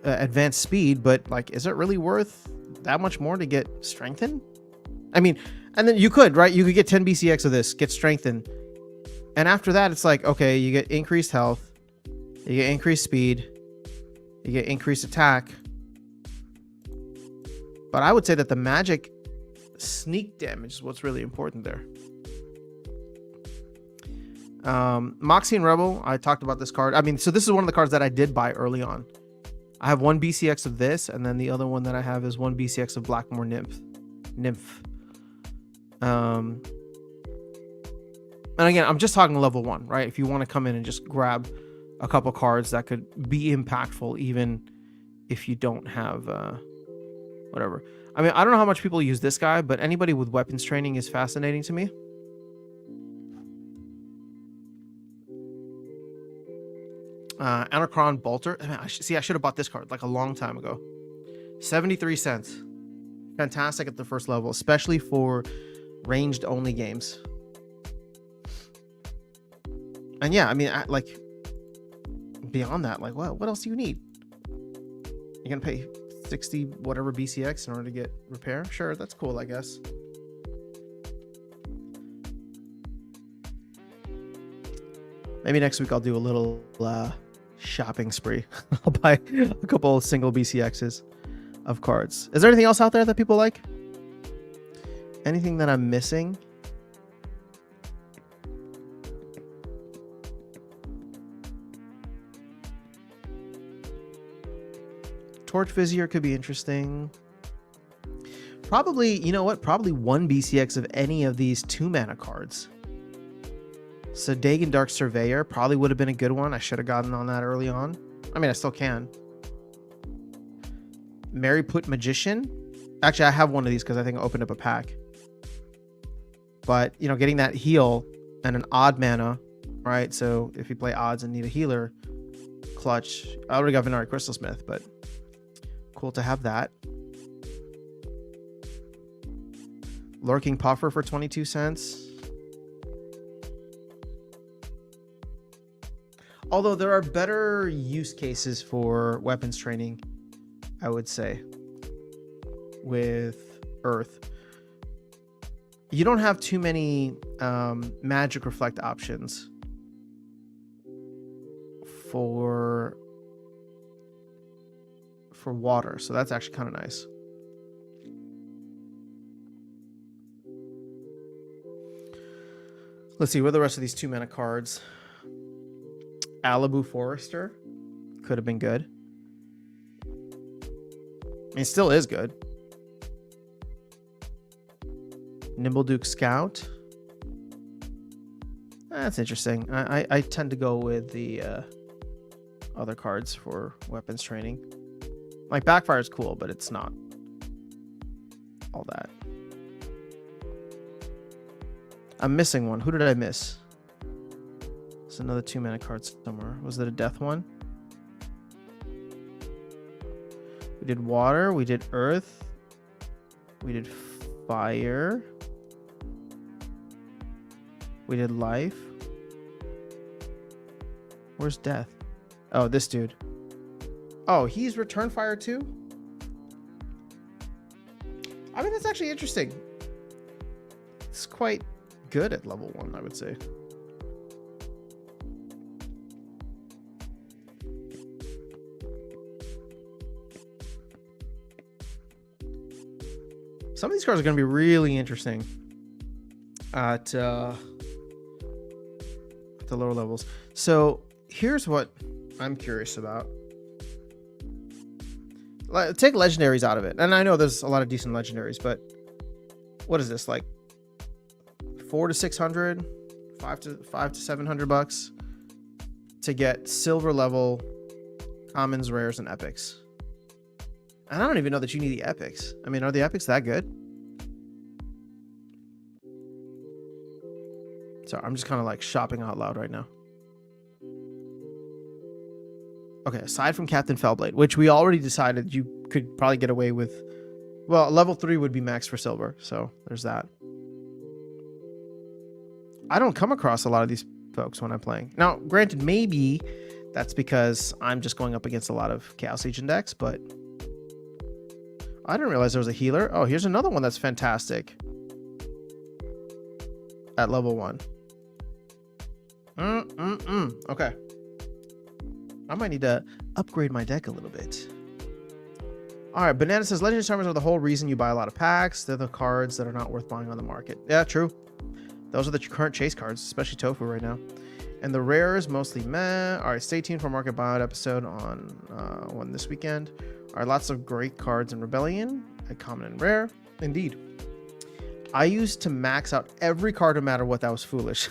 advanced speed. But like, is it really worth that much more to get strengthened? I mean, and then you could, right? You could get 10 BCX of this, get strengthened, and after that, it's like, okay, you get increased health, you get increased speed, you get increased attack. But I would say that the magic sneak damage is what's really important there. Moxie and Rebel, I talked about this card. I mean, so this is one of the cards that I did buy early on. I have one BCX of this, and then the other one that I have is one BCX of Blackmore Nymph. And again, I'm just talking level 1, right? If you want to come in and just grab a couple cards that could be impactful, even if you don't have whatever. I mean, I don't know how much people use this guy, but anybody with weapons training is fascinating to me. Anacron Bolter. I mean, I should have bought this card like a long time ago. 73 cents. Fantastic at the first level, especially for ranged only games. And yeah, I mean, like beyond that, like what else do you need? You're gonna pay 60 whatever BCX in order to get repair? Sure, that's cool, I guess. Maybe next week I'll do a little shopping spree. I'll buy a couple of single BCXs of cards. Is there anything else out there that people like? Anything that I'm missing? Torch Vizier could be interesting. Probably, you know what? Probably one BCX of any of these 2-mana cards. So Dagon Dark Surveyor probably would have been a good one. I should have gotten on that early on. I mean, I still can. Merryput Magician. Actually, I have one of these because I think I opened up a pack. But, you know, getting that heal and an odd mana, right? So if you play odds and need a healer, clutch. I already got Venari Crystalsmith, but cool to have that. Lurking Puffer for 22 cents. Although there are better use cases for weapons training, I would say, with Earth. You don't have too many magic reflect options for water, so that's actually kind of nice. Let's see, what are the rest of these 2-mana cards? Alibu Forester could have been good. I mean, it still is good. Nimble Duke Scout. That's interesting. I tend to go with the other cards for weapons training. Like Backfire is cool, but it's not all that. I'm missing one. Who did I miss? It's another 2-mana card somewhere. Was it a death one? We did water. We did earth. We did fire. We did life. Where's death? Oh, this dude. Oh, he's return fire too? I mean, that's actually interesting. It's quite good at level 1, I would say. Some of these cards are going to be really interesting at the lower levels. So here's what I'm curious about. Take legendaries out of it. And I know there's a lot of decent legendaries, but what is this, like 400 to 600, 500 to 700 bucks to get silver level commons, rares, and epics? I don't even know that you need the epics. I mean, are the epics that good? So I'm just kind of like shopping out loud right now. Okay, aside from Captain Fellblade, which we already decided you could probably get away with Well, level 3 would be max for silver, so there's that. I don't come across a lot of these folks when I'm playing. Now, granted, maybe that's because I'm just going up against a lot of Chaos Legion decks, but I didn't realize there was a healer. Oh, here's another one that's fantastic at level 1. Okay. I might need to upgrade my deck a little bit. All right, Banana says, Legendary Summons are the whole reason you buy a lot of packs. They're the cards that are not worth buying on the market. Yeah, true. Those are the current chase cards, especially Tofu right now. And the rares, mostly meh. All right, stay tuned for Market Buyout episode on one this weekend. All right, lots of great cards in Rebellion, at common and rare. Indeed. I used to max out every card no matter what. That was foolish.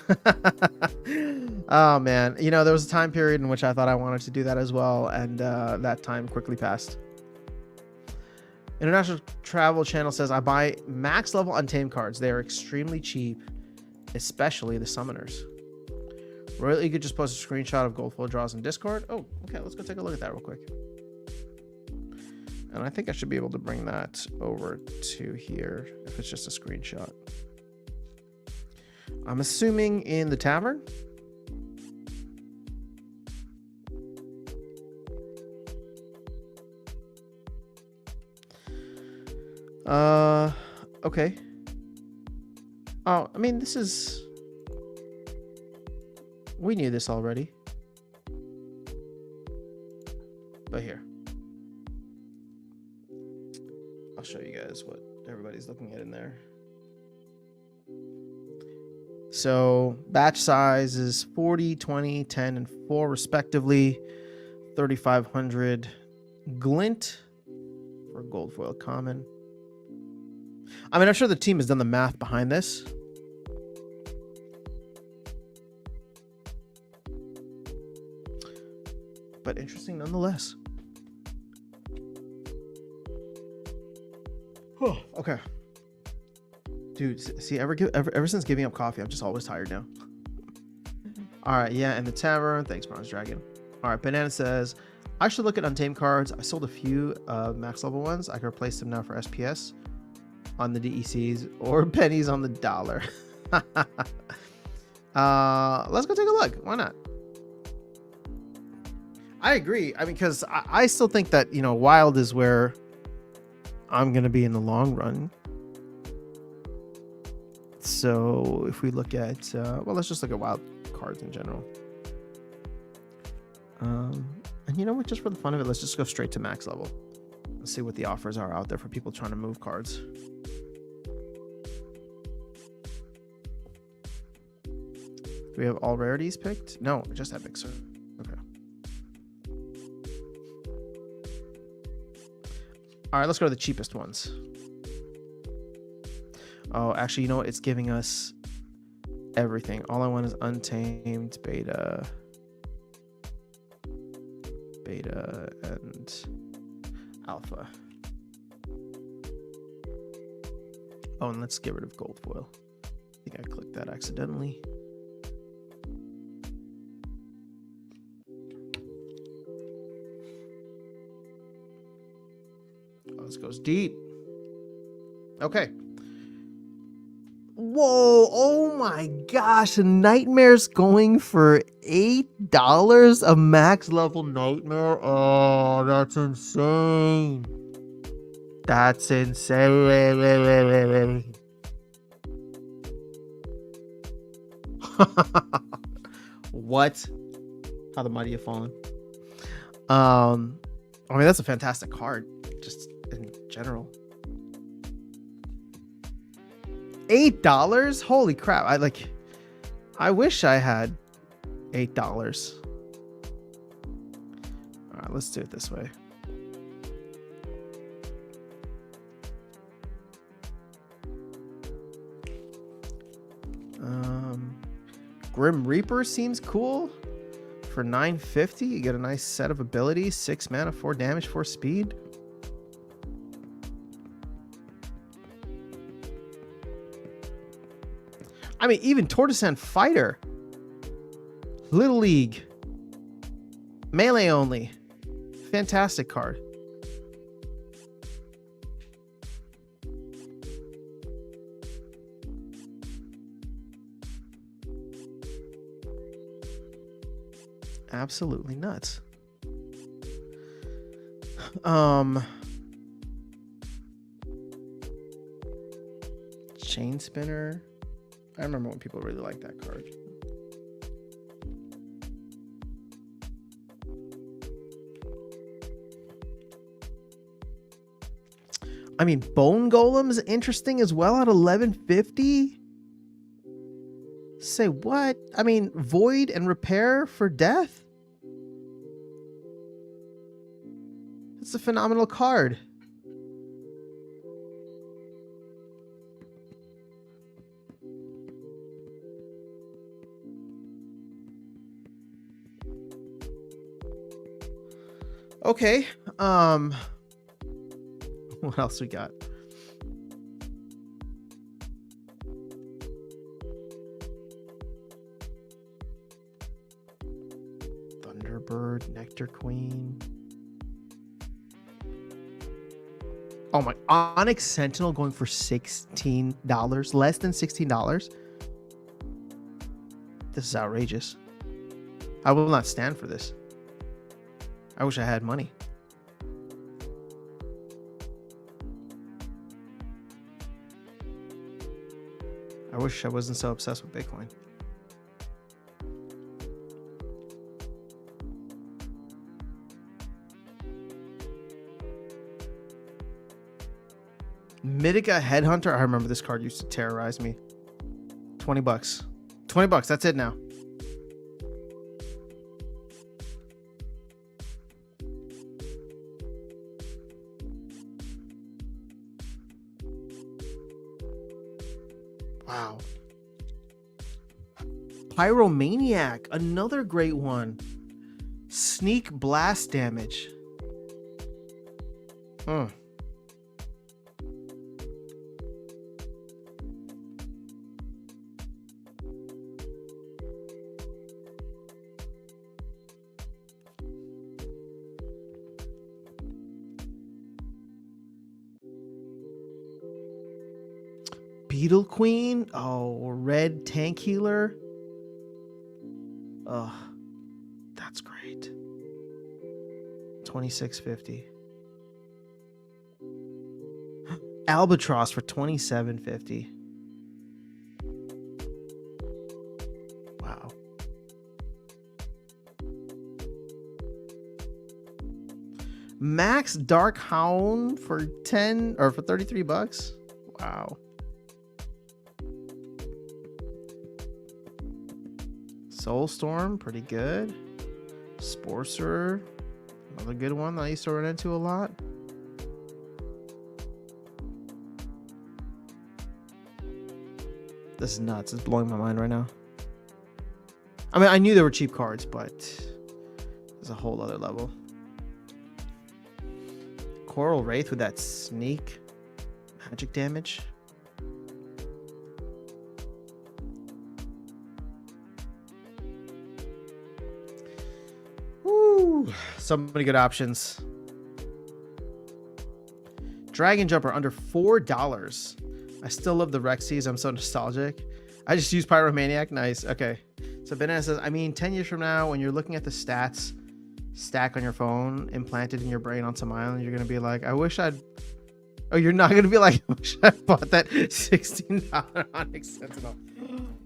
Oh, man. You know, there was a time period in which I thought I wanted to do that as well, and that time quickly passed. International Travel Channel says, I buy max level Untamed cards. They are extremely cheap, especially the Summoners. Royal Eagle just post a screenshot of gold foil draws in Discord. Oh, okay. Let's go take a look at that real quick. And I think I should be able to bring that over to here if it's just a screenshot. I'm assuming in the tavern. Okay. Oh, I mean, this is... We knew this already. But here. I'll show you guys what everybody's looking at in there. So, batch size is 40, 20, 10, and 4 respectively. 3,500 glint for gold foil common. I mean, I'm sure the team has done the math behind this. But interesting nonetheless. Oh, okay. Dude, see, ever since giving up coffee, I'm just always tired now. All right, yeah, and the tavern. Thanks, Bronze Dragon. All right, Banana says, I should look at Untamed cards. I sold a few max level ones. I can replace them now for SPS on the DECs or pennies on the dollar. Let's go take a look. Why not? I agree. I mean, because I still think that, you know, Wild is where I'm going to be in the long run. So if we look at, well, let's just look at Wild cards in general. And you know what? Just for the fun of it, let's just go straight to max level. Let's see what the offers are out there for people trying to move cards. Do we have all rarities picked? No, just epic, sir. Okay. All right, let's go to the cheapest ones. Oh, actually, you know what? It's giving us everything. All I want is Untamed, Beta, and Alpha. Oh, and let's get rid of gold foil. I think I clicked that accidentally. Oh, this goes deep. Okay. Whoa, oh my gosh, a Nightmare's going for $8 a max level Nightmare. Oh, that's insane. That's insane. What? How the mighty have fallen. I mean, that's a fantastic card, just in general. $8? Holy crap. I wish I had $8. All right, let's do it this way. Grim Reaper seems cool. For $9.50, you get a nice set of abilities. 6 mana, 4 damage, 4 speed. I mean, even Tortoisan Fighter. Little League. Melee only. Fantastic card. Absolutely nuts. Chain spinner. I remember when people really liked that card. I mean, Bone Golem's interesting as well at 1150. Say what? I mean, Void and Repair for Death? It's a phenomenal card. Okay. What else we got? Thunderbird, Nectar Queen. Oh my, Onyx Sentinel going for $16, less than $16. This is outrageous. I will not stand for this. I wish I had money. I wish I wasn't so obsessed with Bitcoin. Mythica Headhunter. I remember this card used to terrorize me. 20 bucks. 20 bucks. That's it now. Wow. Pyromaniac. Another great one. Sneak blast damage. Beetle Queen. Oh, red tank healer. Oh, that's great. 2650. Albatross for 2750. Wow. Max Dark Hound for 10 or for 33 bucks. Wow. Soulstorm, pretty good. Sporcer, another good one that I used to run into a lot. This is nuts. It's blowing my mind right now. I mean, I knew there were cheap cards, but there's a whole other level. Coral Wraith with that sneak magic damage. So many good options. Dragon Jumper under $4. I still love the Rexies. I'm so nostalgic. I just use Pyromaniac. Nice. Okay. So Banana says, I mean, 10 years from now, when you're looking at the stats stack on your phone implanted in your brain on some island, you're going to be like, I wish I'd... Oh, you're not going to be like, I wish I bought that $16 Onyx Sentinel.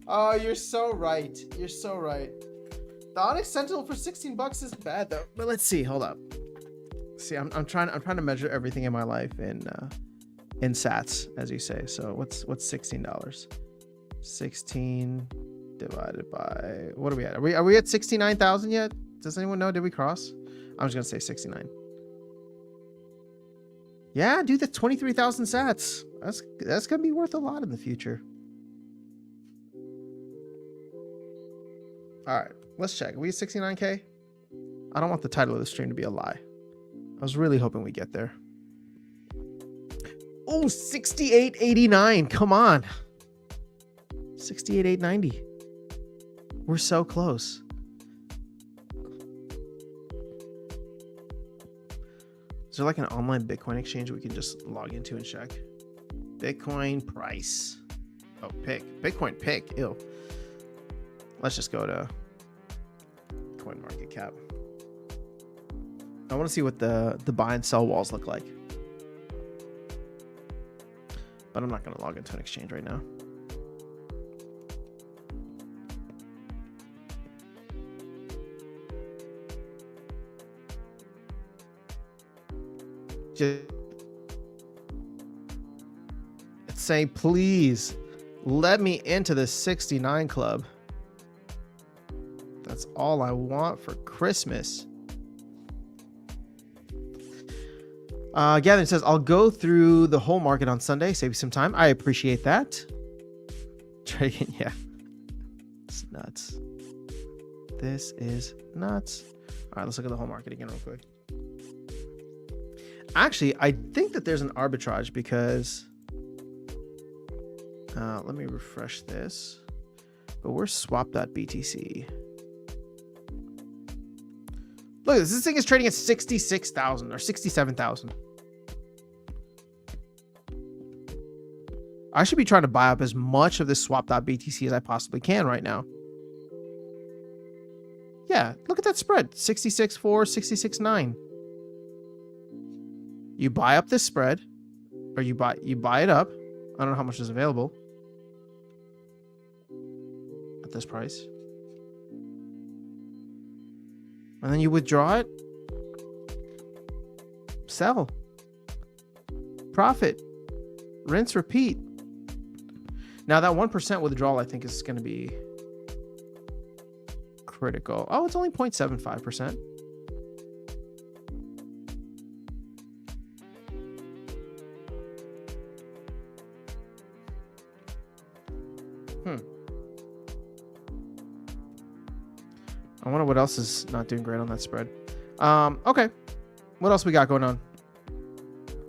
Oh, you're so right. You're so right. The Onyx Sentinel for 16 bucks isn't bad though. But let's see. Hold up. See, I'm trying to measure everything in my life in sats, as you say. So what's $16? 16 divided by, what are we at? Are we at 69,000 yet? Does anyone know? Did we cross? I'm just gonna say 69. Yeah, dude, that's 23,000 sats. That's gonna be worth a lot in the future. All right, let's check. Are we at 69K? I don't want the title of the stream to be a lie. I was really hoping we get there. Oh, 68.89. Come on. 68.890. We're so close. Is there like an online Bitcoin exchange we can just log into and check? Bitcoin price. Oh, pick. Bitcoin pick. Ew. Let's just go to Bitcoin market cap. I want to see what the buy and sell walls look like. But I'm not going to log into an exchange right now. Just say, please let me into the 69 club. That's all I want for Christmas. Gavin says, I'll go through the whole market on Sunday. Save you some time. I appreciate that. Trading, yeah. It's nuts. This is nuts. All right, let's look at the whole market again real quick. Actually, I think that there's an arbitrage because... let me refresh this. But we're swap.btc. Look at this. This thing is trading at 66,000 or 67,000. I should be trying to buy up as much of this swap.btc as I possibly can right now. Yeah, look at that spread. 66.4, 66.9. You buy up this spread, or you buy it up. I don't know how much is available at this price. And then you withdraw it. Sell. Profit. Rinse, repeat. Now that 1% withdrawal, I think, is going to be critical. Oh, it's only 0.75%. I wonder what else is not doing great on that spread. Okay. What else we got going on?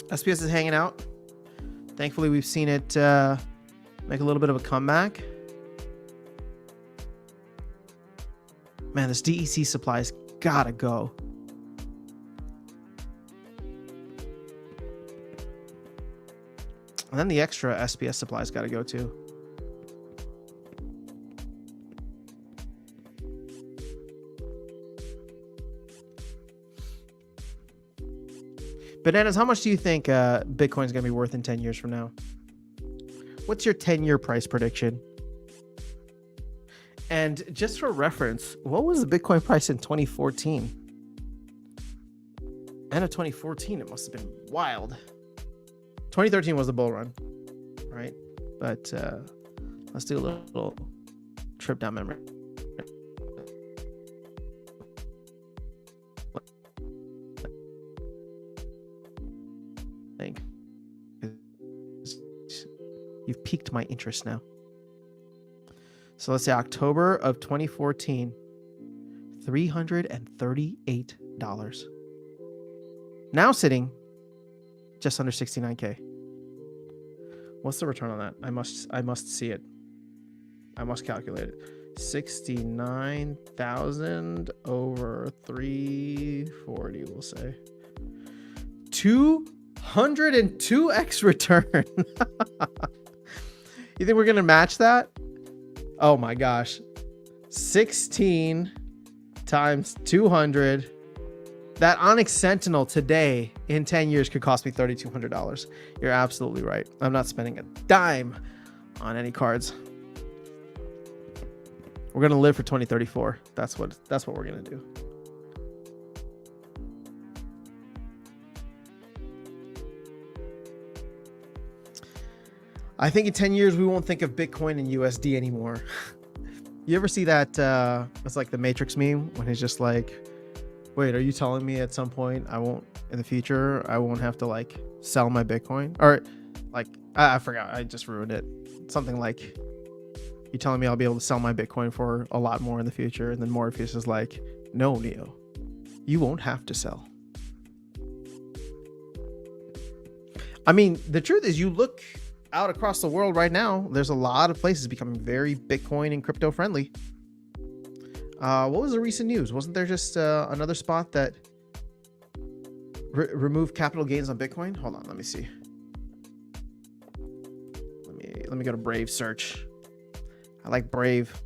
SPS is hanging out. Thankfully, we've seen it make a little bit of a comeback. Man, this DEC supply's gotta go. And then the extra SPS supply's gotta go too. Bananas, how much do you think Bitcoin's going to be worth in 10 years from now? What's your 10-year price prediction? And just for reference, what was the Bitcoin price in 2014? End of 2014, it must have been wild. 2013 was the bull run, right? But let's do a little trip down memory. You've piqued my interest now. So let's say October of 2014, $338. Now sitting just under 69K. What's the return on that? I must see it. I must calculate it. 69,000 over 340, we'll say. 202x return. You think we're going to match that? Oh my gosh. 16 times 200. That Onyx Sentinel today in 10 years could cost me $3,200. You're absolutely right. I'm not spending a dime on any cards. We're going to live for 2034. That's what we're going to do. I think in 10 years, we won't think of Bitcoin and USD anymore. You ever see that? It's like the Matrix meme when he's just like, wait, are you telling me at some point in the future, I won't have to like sell my Bitcoin? Or like, I forgot. I just ruined it. Something like, you telling me I'll be able to sell my Bitcoin for a lot more in the future? And then Morpheus is like, no, Neo, you won't have to sell. I mean, the truth is you look out across the world right now, there's a lot of places becoming very Bitcoin and crypto friendly. What was the recent news? Wasn't there just another spot that removed capital gains on Bitcoin? Hold on, let me see. Let me go to Brave search. I like Brave.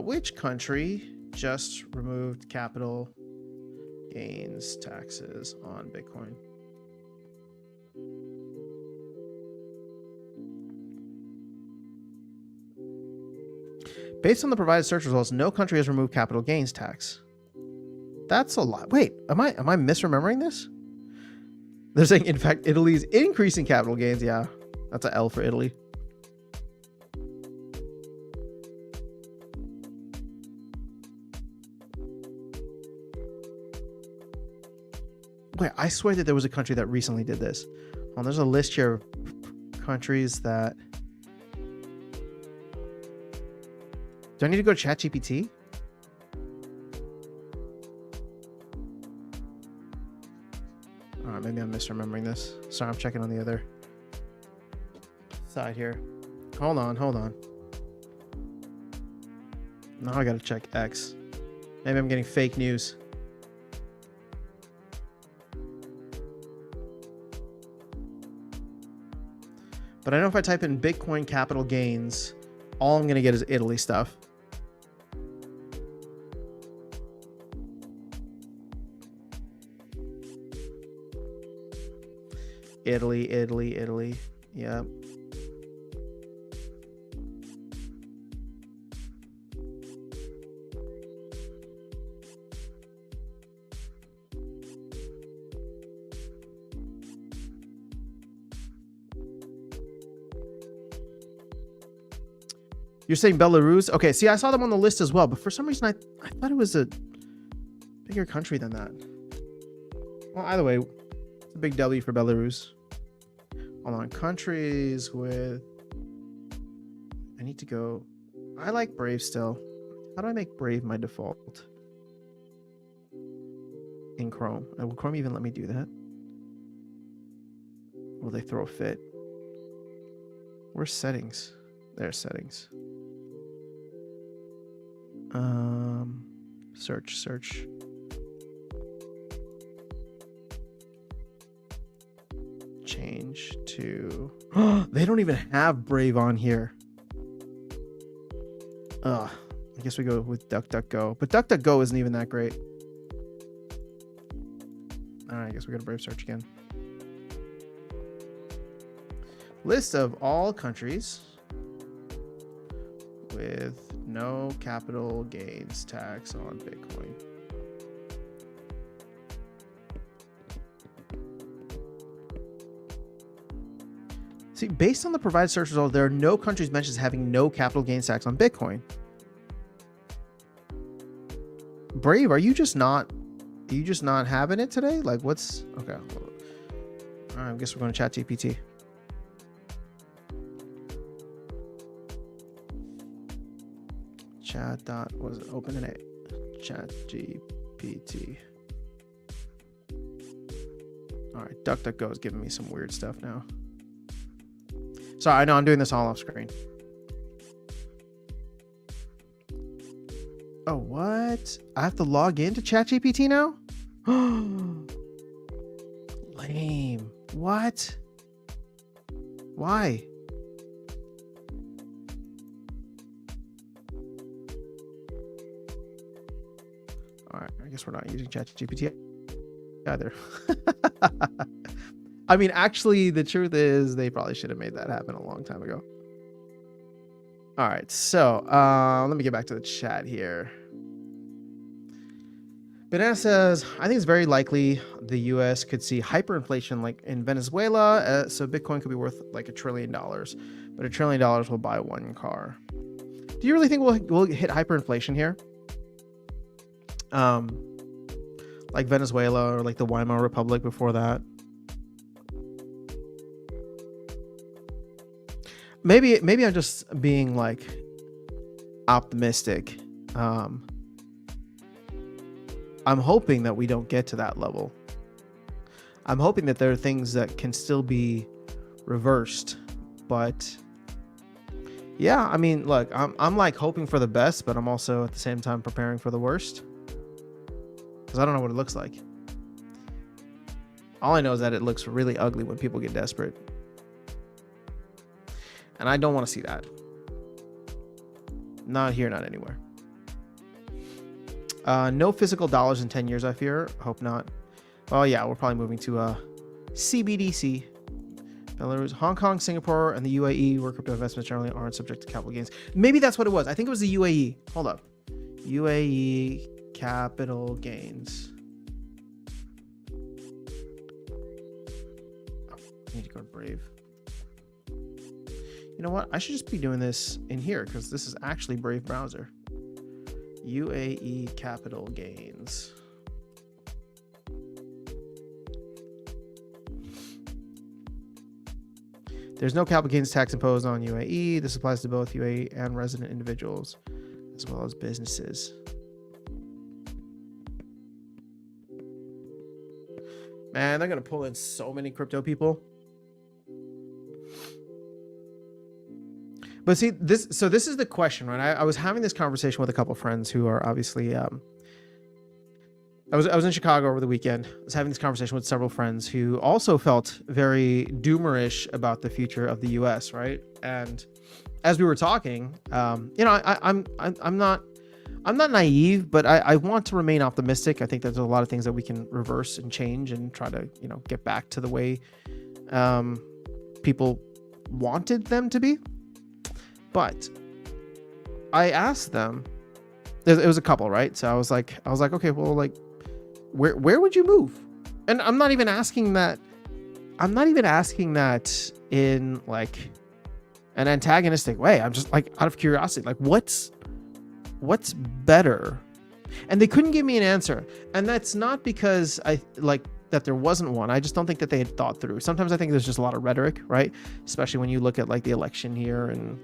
Which country just removed capital gains taxes on Bitcoin? Based on the provided search results, no country has removed capital gains tax. That's a lot. Wait, am I misremembering this? They're saying, in fact, Italy's increasing capital gains. Yeah, that's a L for Italy. Wait, I swear that there was a country that recently did this. Oh, there's a list here of countries that... Do I need to go to ChatGPT? All right, maybe I'm misremembering this. Sorry, I'm checking on the other side here. Hold on. Now I gotta check X. Maybe I'm getting fake news. But I know if I type in Bitcoin capital gains, all I'm gonna get is Italy stuff. Italy. Yep. You're saying Belarus? Okay, see, I saw them on the list as well, but for some reason I thought it was a bigger country than that. Well, either way, it's a big W for Belarus. Hold on, countries with... I need to go... I like Brave still. How do I make Brave my default? In Chrome. Will Chrome even let me do that? Will they throw a fit? Where's settings? There's settings. Search. Change to... They don't even have Brave on here. I guess we go with DuckDuckGo. But DuckDuckGo isn't even that great. Alright, I guess we go to Brave search again. List of all countries with no capital gains tax on Bitcoin. See, based on the provided search result, there are no countries mentioned as having no capital gains tax on Bitcoin. Brave, are you just not having it today? Like, what's... Okay. All right, I guess we're going to ChatGPT. What is it? OpenAI. ChatGPT. All right, DuckDuckGo is giving me some weird stuff now. Sorry, I know I'm doing this all off screen. Oh, what? I have to log into ChatGPT now? Lame. What? Why? All right, I guess we're not using ChatGPT either. I mean, actually, the truth is they probably should have made that happen a long time ago. All right, so let me get back to the chat here. Banana says, I think it's very likely the U.S. could see hyperinflation like in Venezuela, so Bitcoin could be worth like $1 trillion, but $1 trillion will buy one car. Do you really think we'll hit hyperinflation here? Like Venezuela or like the Weimar Republic before that? Maybe I'm just being like optimistic. I'm hoping that we don't get to that level. I'm hoping that there are things that can still be reversed, but yeah, I mean, look, I'm like hoping for the best, but I'm also at the same time preparing for the worst because I don't know what it looks like. All I know is that it looks really ugly when people get desperate. And I don't want to see that. Not here, not anywhere. No physical dollars in 10 years, I fear. Hope not. Oh yeah, we're probably moving to CBDC. Belarus, Hong Kong, Singapore, and the UAE, where crypto investments generally aren't subject to capital gains. Maybe that's what it was. I think it was the UAE. Hold up. UAE capital gains. Oh, I need to go to Brave. You know what? I should just be doing this in here because this is actually Brave browser. UAE capital gains. There's no capital gains tax imposed on UAE. This applies to both UAE and resident individuals, as well as businesses. Man, they're going to pull in so many crypto people. But see, this is the question, right? I was having this conversation with a couple of friends who are obviously, I was in Chicago over the weekend. I was having this conversation with several friends who also felt very doomerish about the future of the U.S., right? And as we were talking, I'm not naive, but I want to remain optimistic. I think there's a lot of things that we can reverse and change and try to, get back to the way people wanted them to be. But I asked them, it was a couple, right? So I was like, okay, well, like, where would you move? And I'm not even asking that in like an antagonistic way. I'm just like out of curiosity, like what's better? And they couldn't give me an answer. And that's not because I like that there wasn't one. I just don't think that they had thought through. Sometimes I think there's just a lot of rhetoric, right? Especially when you look at like the election here and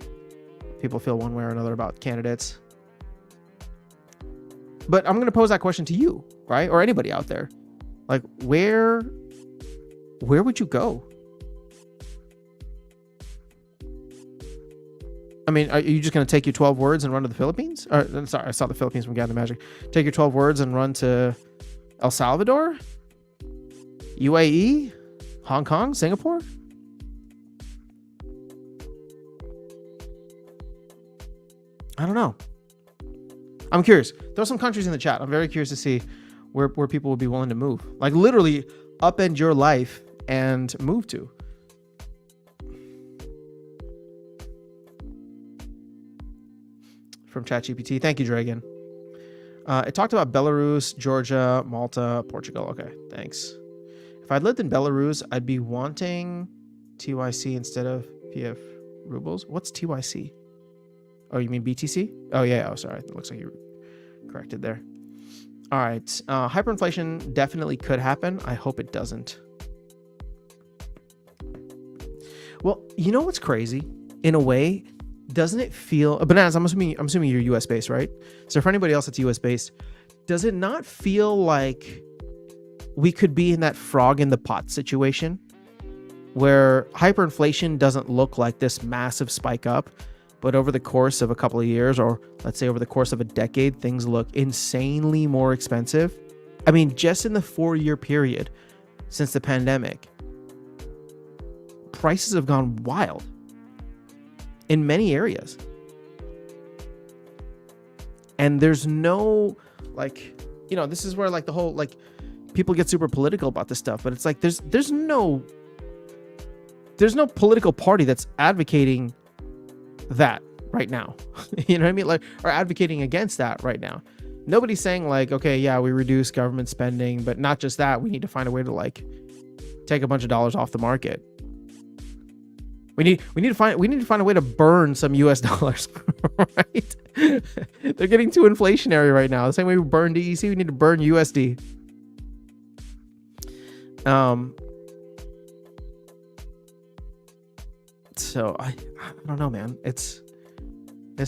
people feel one way or another about candidates. But I'm going to pose that question to you, right? Or anybody out there. Like, where would you go? I mean, are you just going to take your 12 words and run to the Philippines? Or, I'm sorry, I saw the Philippines from Gathering Magic. Take your 12 words and run to El Salvador? UAE? Hong Kong? Singapore? I don't know. I'm curious. Throw some countries in the chat. I'm very curious to see where people would be willing to move. Like literally upend your life and move to. From ChatGPT. Thank you, Dragon. It talked about Belarus, Georgia, Malta, Portugal. Okay, thanks. If I'd lived in Belarus, I'd be wanting TYC instead of PF rubles. What's TYC? Oh, you mean BTC? Oh, yeah. Oh, sorry. It looks like you corrected there. All right. Hyperinflation definitely could happen. I hope it doesn't. Well, you know what's crazy? In a way, doesn't it feel... Bananas, I'm assuming you're US based, right? So for anybody else that's US based, does it not feel like we could be in that frog in the pot situation where hyperinflation doesn't look like this massive spike up, but over the course of a couple of years, or let's say over the course of a decade, things look insanely more expensive? I mean, just in the 4-year period since the pandemic, prices have gone wild in many areas. And there's no, like, this is where like the whole, like, people get super political about this stuff, but it's like there's no political party that's advocating that right now. You know what I mean? Like, or advocating against that right now. Nobody's saying like, okay, yeah, we reduce government spending, but not just that, we need to find a way to like take a bunch of dollars off the market. We need to find a way to burn some US dollars, right? They're getting too inflationary right now. The same way we burn DEC, we need to burn USD. So I don't know, man. It's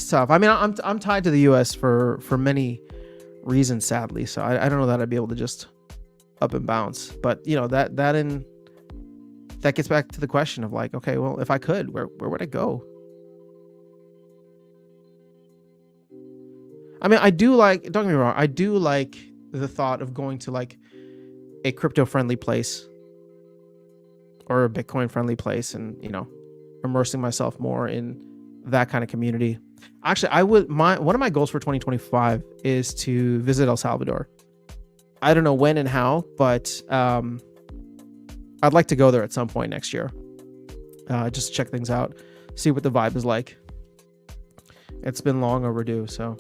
tough. I mean, I'm tied to the US for many reasons, sadly. So I don't know that I'd be able to just up and bounce. But that gets back to the question of like, okay, well, if I could, where would I go? I mean, don't get me wrong, I do like the thought of going to like a crypto friendly place or a Bitcoin friendly place and, immersing myself more in that kind of community. Actually, one of my goals for 2025 is to visit El Salvador. I don't know when and how, but I'd like to go there at some point next year. Just to check things out, see what the vibe is like. It's been long overdue, so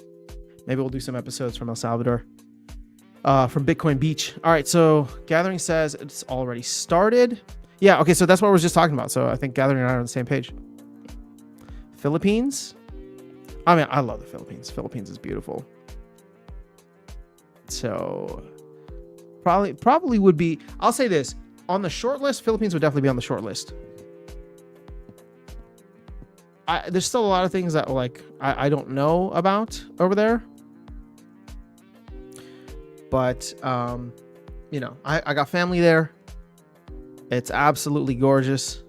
maybe we'll do some episodes from El Salvador. From Bitcoin Beach. All right, so Gathering says it's already started. Yeah, okay, so that's what I was just talking about. So I think Gathering and I are on the same page. Philippines. I mean, I love the Philippines. Philippines is beautiful. So probably would be, I'll say this, on the short list, Philippines would definitely be on the short list. There's still a lot of things that I don't know about over there. But, you know, I got family there. It's absolutely gorgeous.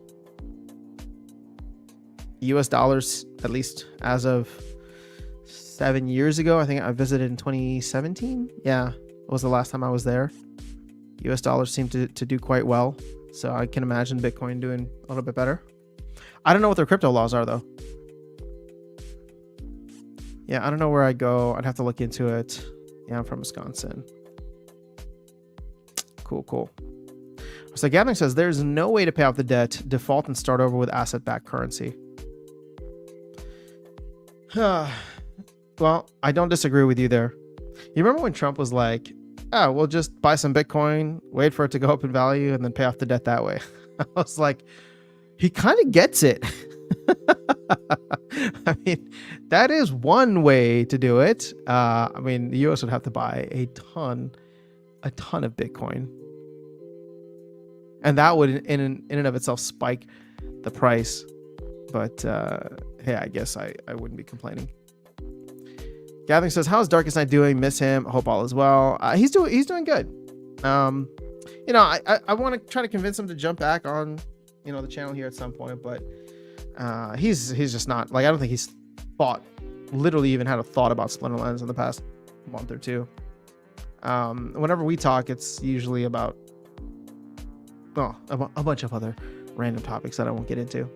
US dollars, at least as of 7 years ago. I think I visited in 2017. Yeah, it was the last time I was there. US dollars seem to do quite well. So I can imagine Bitcoin doing a little bit better. I don't know what their crypto laws are, though. Yeah, I don't know where I go. I'd have to look into it. Yeah, I'm from Wisconsin. Cool. So Gathering says there's no way to pay off the debt, default, and start over with asset-backed currency. Well, I don't disagree with you there. You remember when Trump was like, oh, we'll just buy some Bitcoin, wait for it to go up in value, and then pay off the debt that way? I was like, he kind of gets it. I mean, that is one way to do it. I mean, the US would have to buy a ton of Bitcoin. And that would in and of itself spike the price. But hey, I guess I wouldn't be complaining. Gathering says, how's Darkest Night doing? Miss him. Hope all is well. He's doing good. You know, I want to try to convince him to jump back on, you know, the channel here at some point, but he's just not, like, I don't think he's literally even had a thought about Splinterlands in the past month or two. Whenever we talk, it's usually about a bunch of other random topics that I won't get into.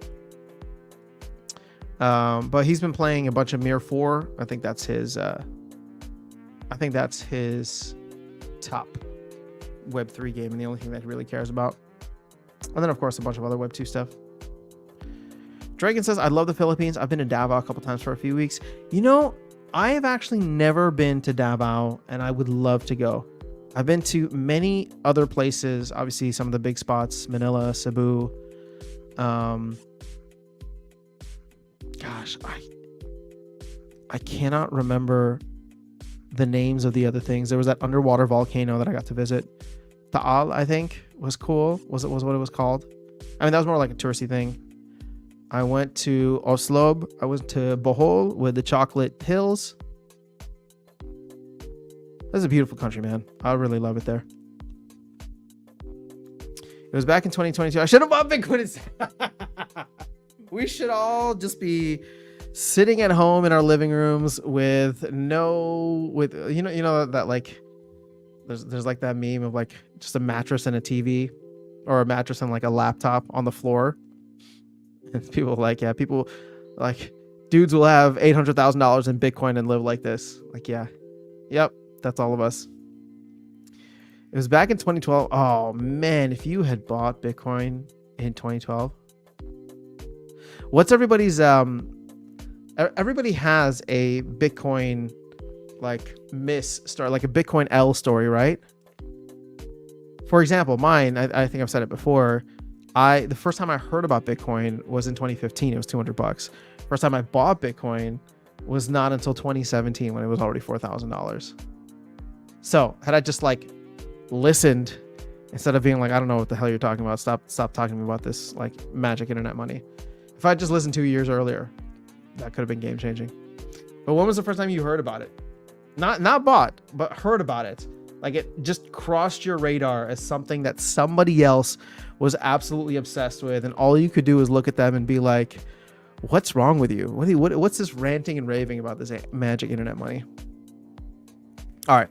But he's been playing a bunch of Mir 4. I think that's his top Web3 game and the only thing that he really cares about. And then, of course, a bunch of other Web2 stuff. Dragon says, I love the Philippines. I've been to Davao a couple times for a few weeks. You know, I have actually never been to Davao, and I would love to go. I've been to many other places, obviously some of the big spots, Manila, Cebu. Gosh, I cannot remember the names of the other things. There was that underwater volcano that I got to visit. Taal, I think, was cool. Was what it was called. I mean, that was more like a touristy thing. I went to Oslob. I went to Bohol with the chocolate hills. This is a beautiful country, man. I really love it there. It was back in 2022. I should have bought Bitcoin. We should all just be sitting at home in our living rooms with you know that like there's like that meme of like just a mattress and a TV, or a mattress and like a laptop on the floor. And people like dudes will have $800,000 in Bitcoin and live like this. Like, yeah, yep, that's all of us. It was back in 2012. Oh man, if you had bought Bitcoin in 2012, what's everybody's everybody has a Bitcoin like miss story, like a Bitcoin L story, right? For example, mine, I think I've said it before. The first time I heard about Bitcoin was in 2015. It was $200. First time I bought Bitcoin was not until 2017 when it was already $4,000. So had I just like listened instead of being like, I don't know what the hell you're talking about. Stop talking to me about this like magic internet money. If I just listened 2 years earlier, that could have been game changing. But when was the first time you heard about it? Not bought, but heard about it. Like it just crossed your radar as something that somebody else was absolutely obsessed with, and all you could do is look at them and be like, "What's wrong with you? What's this ranting and raving about this magic internet money?" All right,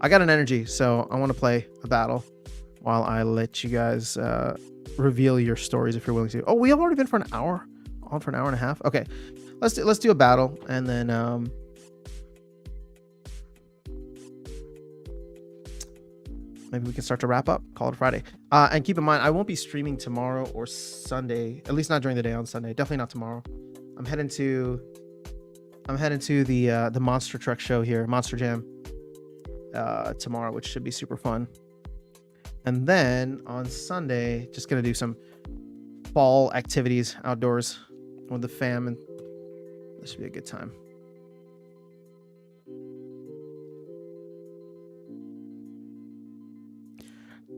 I got an energy, so I want to play a battle while I let you guys reveal your stories if you're willing to. Oh, we have already been for an hour, on for an hour and a half. Okay, let's do a battle, and then maybe we can start to wrap up. Call it a Friday. And keep in mind, I won't be streaming tomorrow or Sunday, at least not during the day on Sunday. Definitely not tomorrow. I'm heading to the Monster Truck show here, Monster Jam, tomorrow, which should be super fun. And then on Sunday, just gonna do some fall activities outdoors with the fam, and this should be a good time.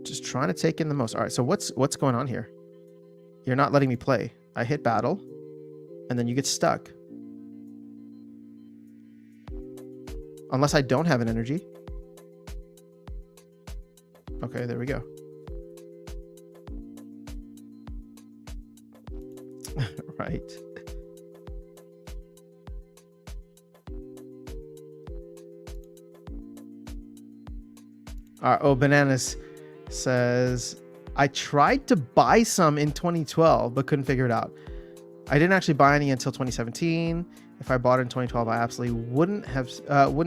Just trying to take in the most. All right, so what's going on here? You're not letting me play. I hit battle, and then you get stuck. Unless I don't have an energy. Okay, there we go. Right. Oh, Bananas says, I tried to buy some in 2012, but couldn't figure it out. I didn't actually buy any until 2017. If I bought it in 2012, I absolutely wouldn't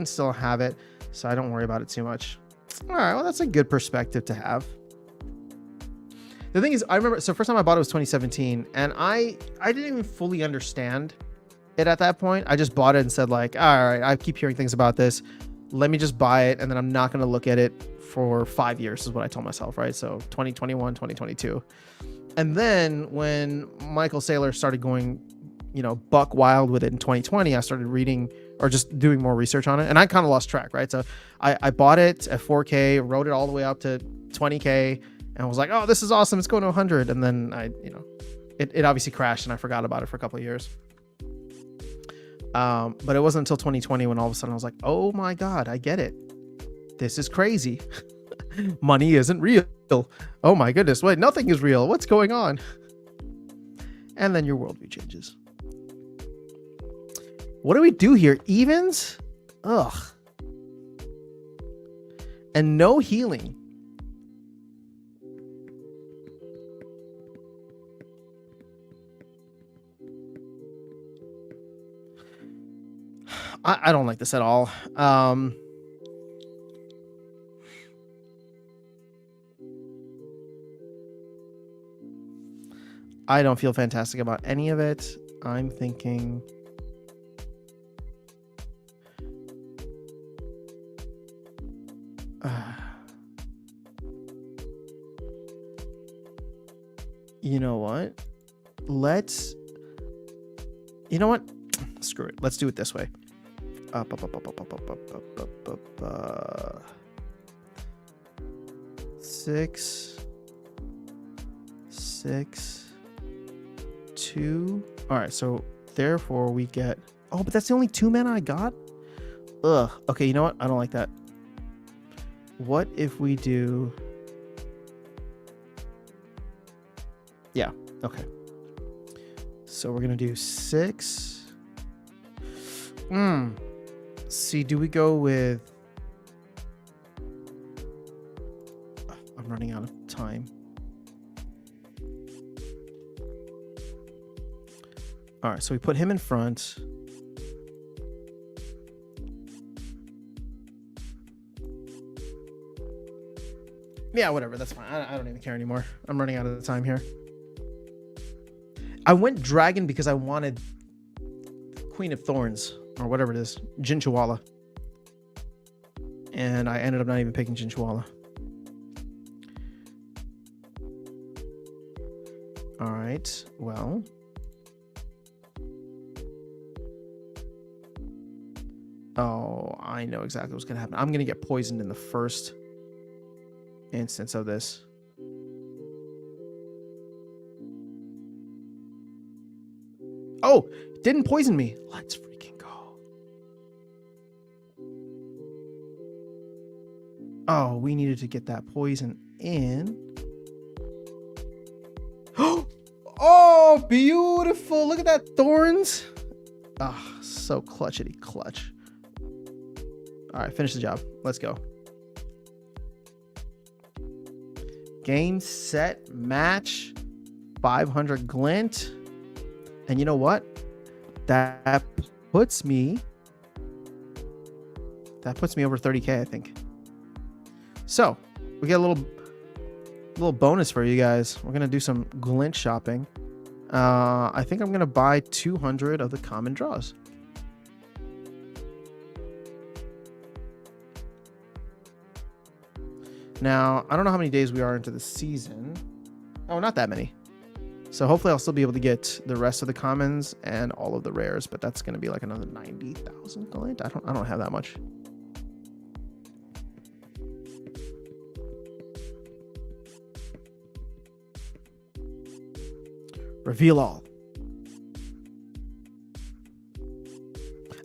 still have it. So I don't worry about it too much. All right, well, that's a good perspective to have. The thing is, I remember, so first time I bought it was 2017, and I didn't even fully understand it at that point. I just bought it and said like, all right, I keep hearing things about this. Let me just buy it, and then I'm not going to look at it for 5 years is what I told myself, right? So 2021, 2022. And then when Michael Saylor started going, buck wild with it in 2020, I started reading or just doing more research on it, and I kind of lost track, right? So I bought it at 4K, rode it all the way up to 20K, and was like, oh, this is awesome, it's going to 100. And then it obviously crashed, and I forgot about it for a couple of years. But it wasn't until 2020 when all of a sudden I was like, oh my God, I get it. This is crazy. Money isn't real. Oh my goodness, wait, nothing is real. What's going on? And then your worldview changes. What do we do here? Evens? Ugh. And no healing. I don't like this at all. I don't feel fantastic about any of it. I'm thinking... you know what? You know what? Screw it. Let's do it this way. Six, 2. All right, so therefore we get... Oh, but that's the only 2 mana I got? Ugh. Okay, you know what? I don't like that. What if we do... Yeah, okay. So we're going to do 6. See, do we go with... I'm running out of time. All right, so we put him in front. Yeah, whatever, that's fine. I don't even care anymore. I'm running out of the time here. I went dragon because I wanted Queen of Thorns, or whatever it is, Jinchawala. And I ended up not even picking Jinchawala. All right, well. Oh, I know exactly what's going to happen. I'm going to get poisoned in the first instance of this. Oh, didn't poison me. Let's freaking go. Oh, we needed to get that poison in. Oh, beautiful. Look at that thorns. Ah, oh, so clutchity clutch. All right, finish the job. Let's go. Game, set, match. 500 glint. And you know what? That puts me over 30K, I think. So we get a little bonus for you guys. We're gonna do some glint shopping. I think I'm gonna buy 200 of the common draws. Now, I don't know how many days we are into the season. Oh, not that many. So hopefully I'll still be able to get the rest of the commons and all of the rares, but that's going to be like another 90,000 glint. I don't have that much. Reveal all.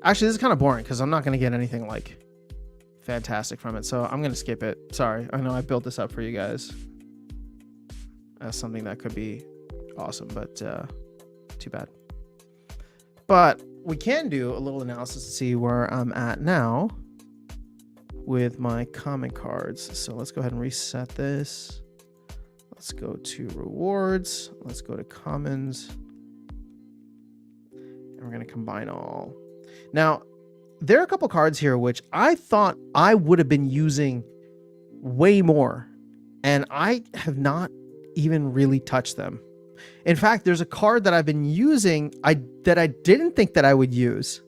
Actually, this is kind of boring because I'm not going to get anything like fantastic from it, so I'm going to skip it. Sorry, I know I built this up for you guys as something that could be awesome, but too bad. But we can do a little analysis to see where I'm at now with my common cards. So let's go ahead and reset this. Let's go to rewards. Let's go to commons. And we're going to combine all. Now, there are a couple cards here which I thought I would have been using way more, and I have not even really touched them. In fact, there's a card that I've been using that I didn't think that I would use.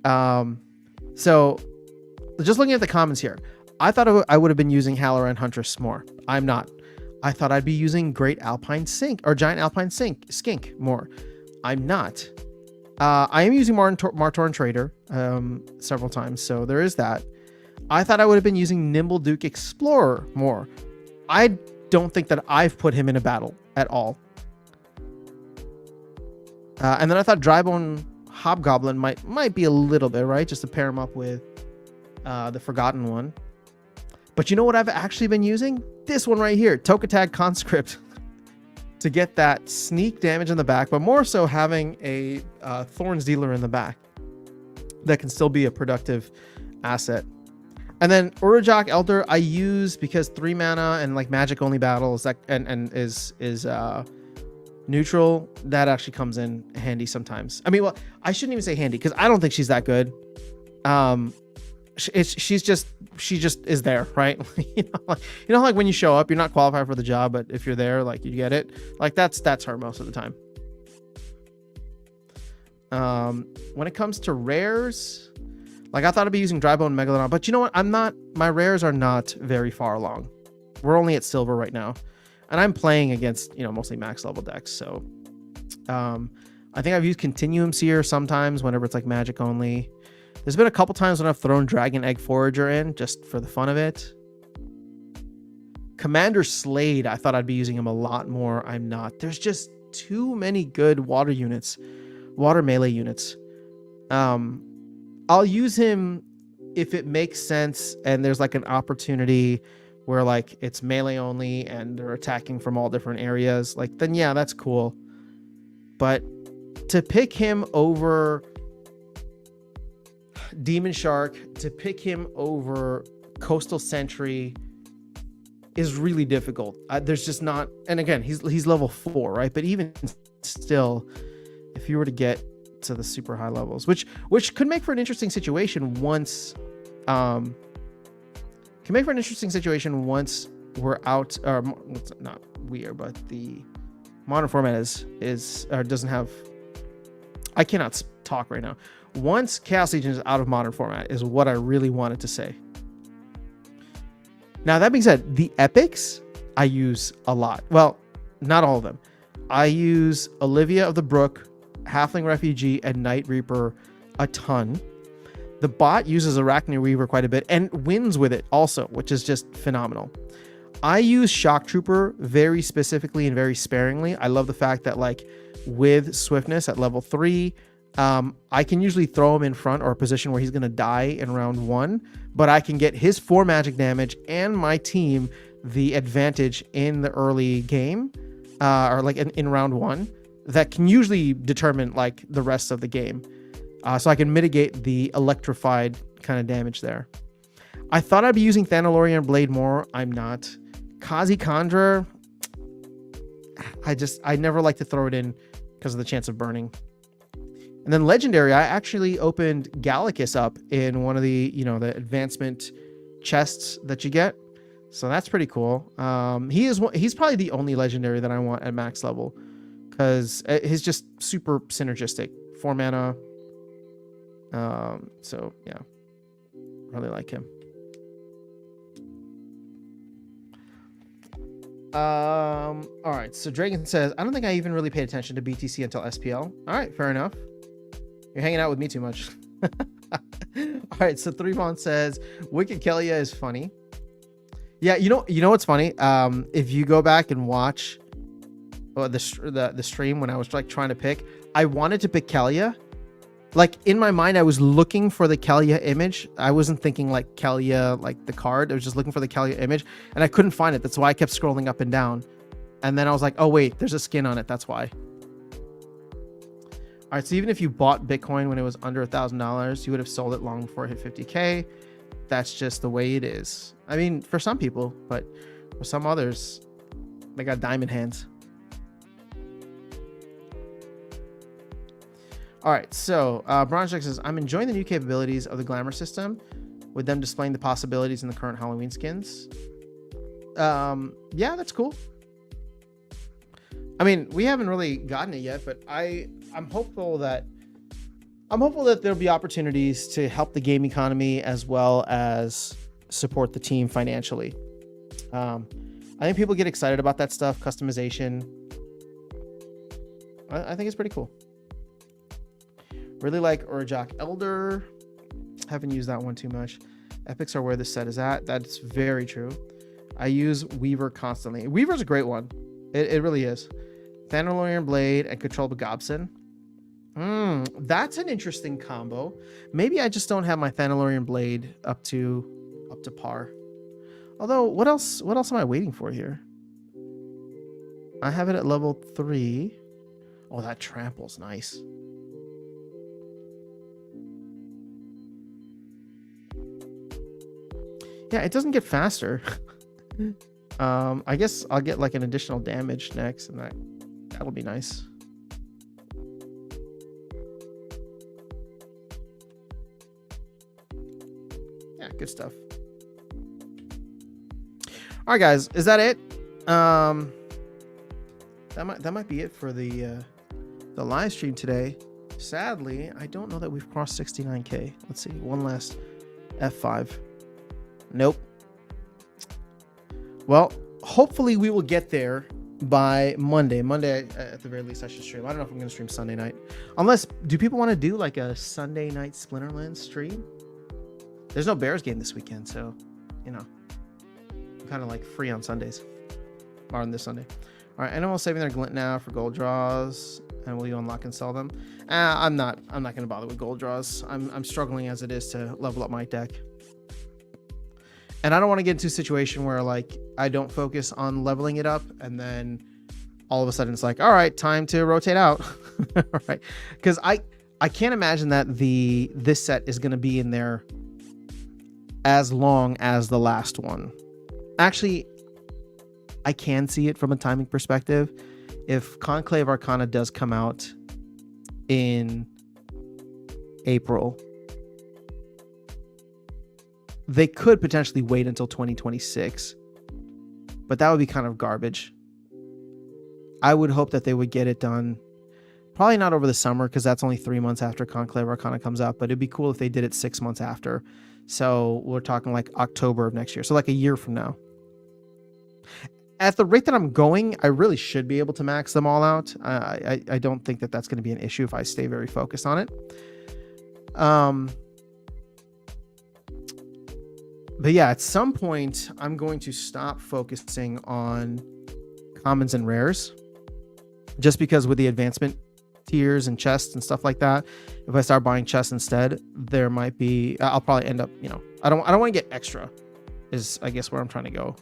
So just looking at the comments here, I thought I would have been using Halloran Huntress more. I'm not. I thought I'd be using Great Alpine Sink or Giant Alpine Skink more. I'm not. I am using Martoran Trader several times, so there is that. I thought I would have been using Nimble Duke Explorer more. I don't think that I've put him in a battle at all. And then I thought Drybone Hobgoblin might be a little bit, right? Just to pair him up with the Forgotten one. But you know what I've actually been using? This one right here, Tokatag Conscript, to get that sneak damage in the back, but more so having a Thorns Dealer in the back that can still be a productive asset. And then Urujak Elder I use because 3 mana and like magic only battles that and is neutral. That actually comes in handy sometimes. I mean, well, I shouldn't even say handy because I don't think she's that good. She just is there, right? you know, like when you show up, you're not qualified for the job, but if you're there, like you get it. Like that's her most of the time. When it comes to rares, like I thought I'd be using Drybone Megalodon, but you know what? I'm not. My rares are not very far along. We're only at silver right now, and I'm playing against mostly max level decks. So, I think I've used Continuum Seer sometimes whenever it's like magic only. There's been a couple times when I've thrown Dragon Egg Forager in just for the fun of it. Commander Slade, I thought I'd be using him a lot more. I'm not. There's just too many good water melee units. I'll use him if it makes sense and there's like an opportunity where like it's melee only and they're attacking from all different areas. Like then yeah, that's cool. But to pick him over Demon Shark, to pick him over Coastal Sentry is really difficult. There's just not, and again, he's level 4, right? But even still, if you were to get to the super high levels, which could make for an interesting situation once, we're out, or not we are, but the modern format is or doesn't have. I cannot talk right now. Once Chaos Legion is out of modern format is what I really wanted to say. Now, that being said, the epics I use a lot. Well, not all of them. I use Olivia of the Brook, Halfling Refugee, and Night Reaper a ton. The bot uses Arachne Weaver quite a bit and wins with it also, which is just phenomenal. I use Shock Trooper very specifically and very sparingly. I love the fact that like with swiftness at level 3, I can usually throw him in front or a position where he's going to die in round 1, but I can get his 4 magic damage and my team the advantage in the early game, or like in round 1, that can usually determine like the rest of the game. So I can mitigate the electrified kind of damage there. I thought I'd be using Thanalorian Blade more. I'm not. Kazi Khandra, I never like to throw it in because of the chance of burning. And then legendary, I actually opened Gallicus up in one of the, the advancement chests that you get. So that's pretty cool. He's probably the only legendary that I want at max level, because he's just super synergistic. 4 mana. So yeah, really like him. All right. So Dragon says, I don't think I even really paid attention to BTC until SPL. All right, fair enough. You're hanging out with me too much. All right. So 3Von says, Wicked Kelia is funny. Yeah, you know what's funny? If you go back and watch the stream when I was like trying to pick, I wanted to pick Kelia. Like in my mind, I was looking for the Kelia image. I wasn't thinking like Kelia, like the card. I was just looking for the Kelia image, and I couldn't find it. That's why I kept scrolling up and down. And then I was like, oh wait, there's a skin on it. That's why. All right, so even if you bought Bitcoin when it was under $1,000, you would have sold it long before it hit 50K. That's just the way it is. I mean, for some people, but for some others, they got diamond hands. All right, so Bronzek says, I'm enjoying the new capabilities of the glamour system with them displaying the possibilities in the current Halloween skins. Yeah, that's cool. I mean, we haven't really gotten it yet, but I'm hopeful that there'll be opportunities to help the game economy as well as support the team financially. I think people get excited about that stuff, customization. I think it's pretty cool. Really like Urjak Elder. Haven't used that one too much. Epics are where this set is at. That's very true. I use Weaver constantly. Weaver's a great one. It really is. Thanalorian Blade and Control Begobson. That's an interesting combo. Maybe I just don't have my Thanalorian Blade up to par. Although, what else am I waiting for here? I have it at level 3. Oh, that trample's nice. Yeah, it doesn't get faster. I guess I'll get like an additional damage next, and that'll be nice. Yeah, good stuff. All right, guys, is that it? That might be it for the live stream today. Sadly, I don't know that we've crossed 69K. Let's see, one last F5. Nope. Well, hopefully we will get there by Monday. Monday, at the very least, I should stream. I don't know if I'm going to stream Sunday night. Unless, do people want to do like a Sunday night Splinterlands stream? There's no Bears game this weekend, so, I'm kind of like free on Sundays. Or on this Sunday. All right, animals saving their glint now for gold draws. And will you unlock and sell them? I'm not going to bother with gold draws. I'm struggling as it is to level up my deck. And I don't want to get into a situation where like I don't focus on leveling it up and then all of a sudden it's like, all right, time to rotate out. All right. Because I can't imagine that this set is going to be in there as long as the last one. Actually, I can see it from a timing perspective. If Conclave Arcana does come out in April, they could potentially wait until 2026, but that would be kind of garbage. I would hope that they would get it done, probably not over the summer, because that's only 3 months after Conclave Arcana comes out, but it'd be cool if they did it 6 months after. So we're talking like October of next year. So like a year from now. At the rate that I'm going, I really should be able to max them all out. I don't think that that's going to be an issue if I stay very focused on it. But yeah, at some point, I'm going to stop focusing on commons and rares. Just because with the advancement tiers and chests and stuff like that, if I start buying chests instead, there might be... I'll probably end up, I don't want to get extra, is I guess where I'm trying to go.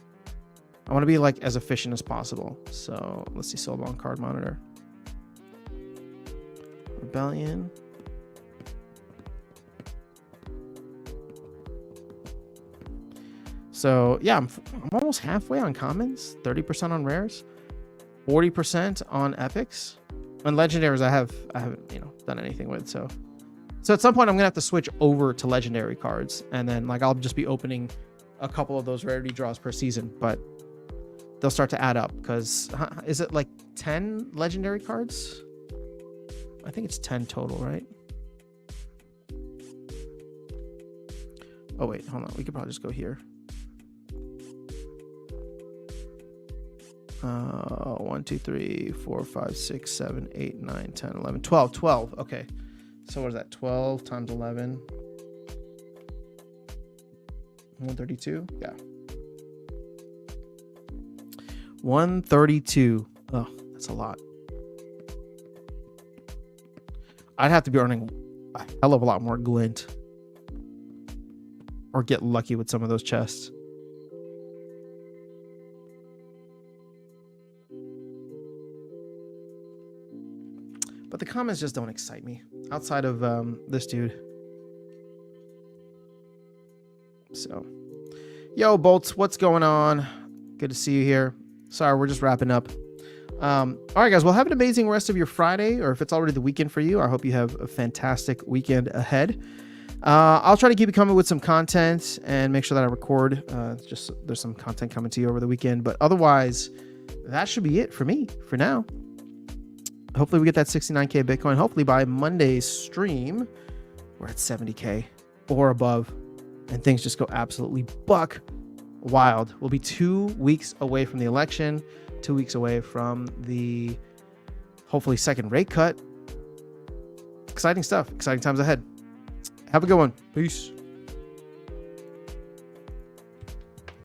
I want to be like as efficient as possible. So let's see, Soulbound Card Monitor. Rebellion. So yeah, I'm almost halfway on commons, 30% on rares, 40% on epics. And legendaries I haven't, you know, done anything with. So at some point I'm gonna have to switch over to legendary cards, and then like I'll just be opening a couple of those rarity draws per season, but they'll start to add up because is it like 10 legendary cards? I think it's 10 total, right? Oh wait, hold on. We could probably just go here. 1, 2, 3, 4, 5, 6, 7, 8, 9, 10, 11, 12. Okay. So what is that? 12 times 11. 132. Yeah. 132. Oh, that's a lot. I'd have to be earning a hell of a lot more glint, or get lucky with some of those chests. But the comments just don't excite me outside of this dude. So, yo, Bolts, what's going on? Good to see you here. Sorry, we're just wrapping up. All right, guys. Well, have an amazing rest of your Friday, or if it's already the weekend for you, I hope you have a fantastic weekend ahead. I'll try to keep you coming with some content and make sure that I record. Just there's some content coming to you over the weekend, but otherwise, that should be it for me for now. Hopefully we get that 69K Bitcoin. Hopefully by Monday's stream, we're at 70K or above, and things just go absolutely buck wild. We'll be 2 weeks away from the election, 2 weeks away from the hopefully second rate cut. Exciting stuff. Exciting times ahead. Have a good one. Peace.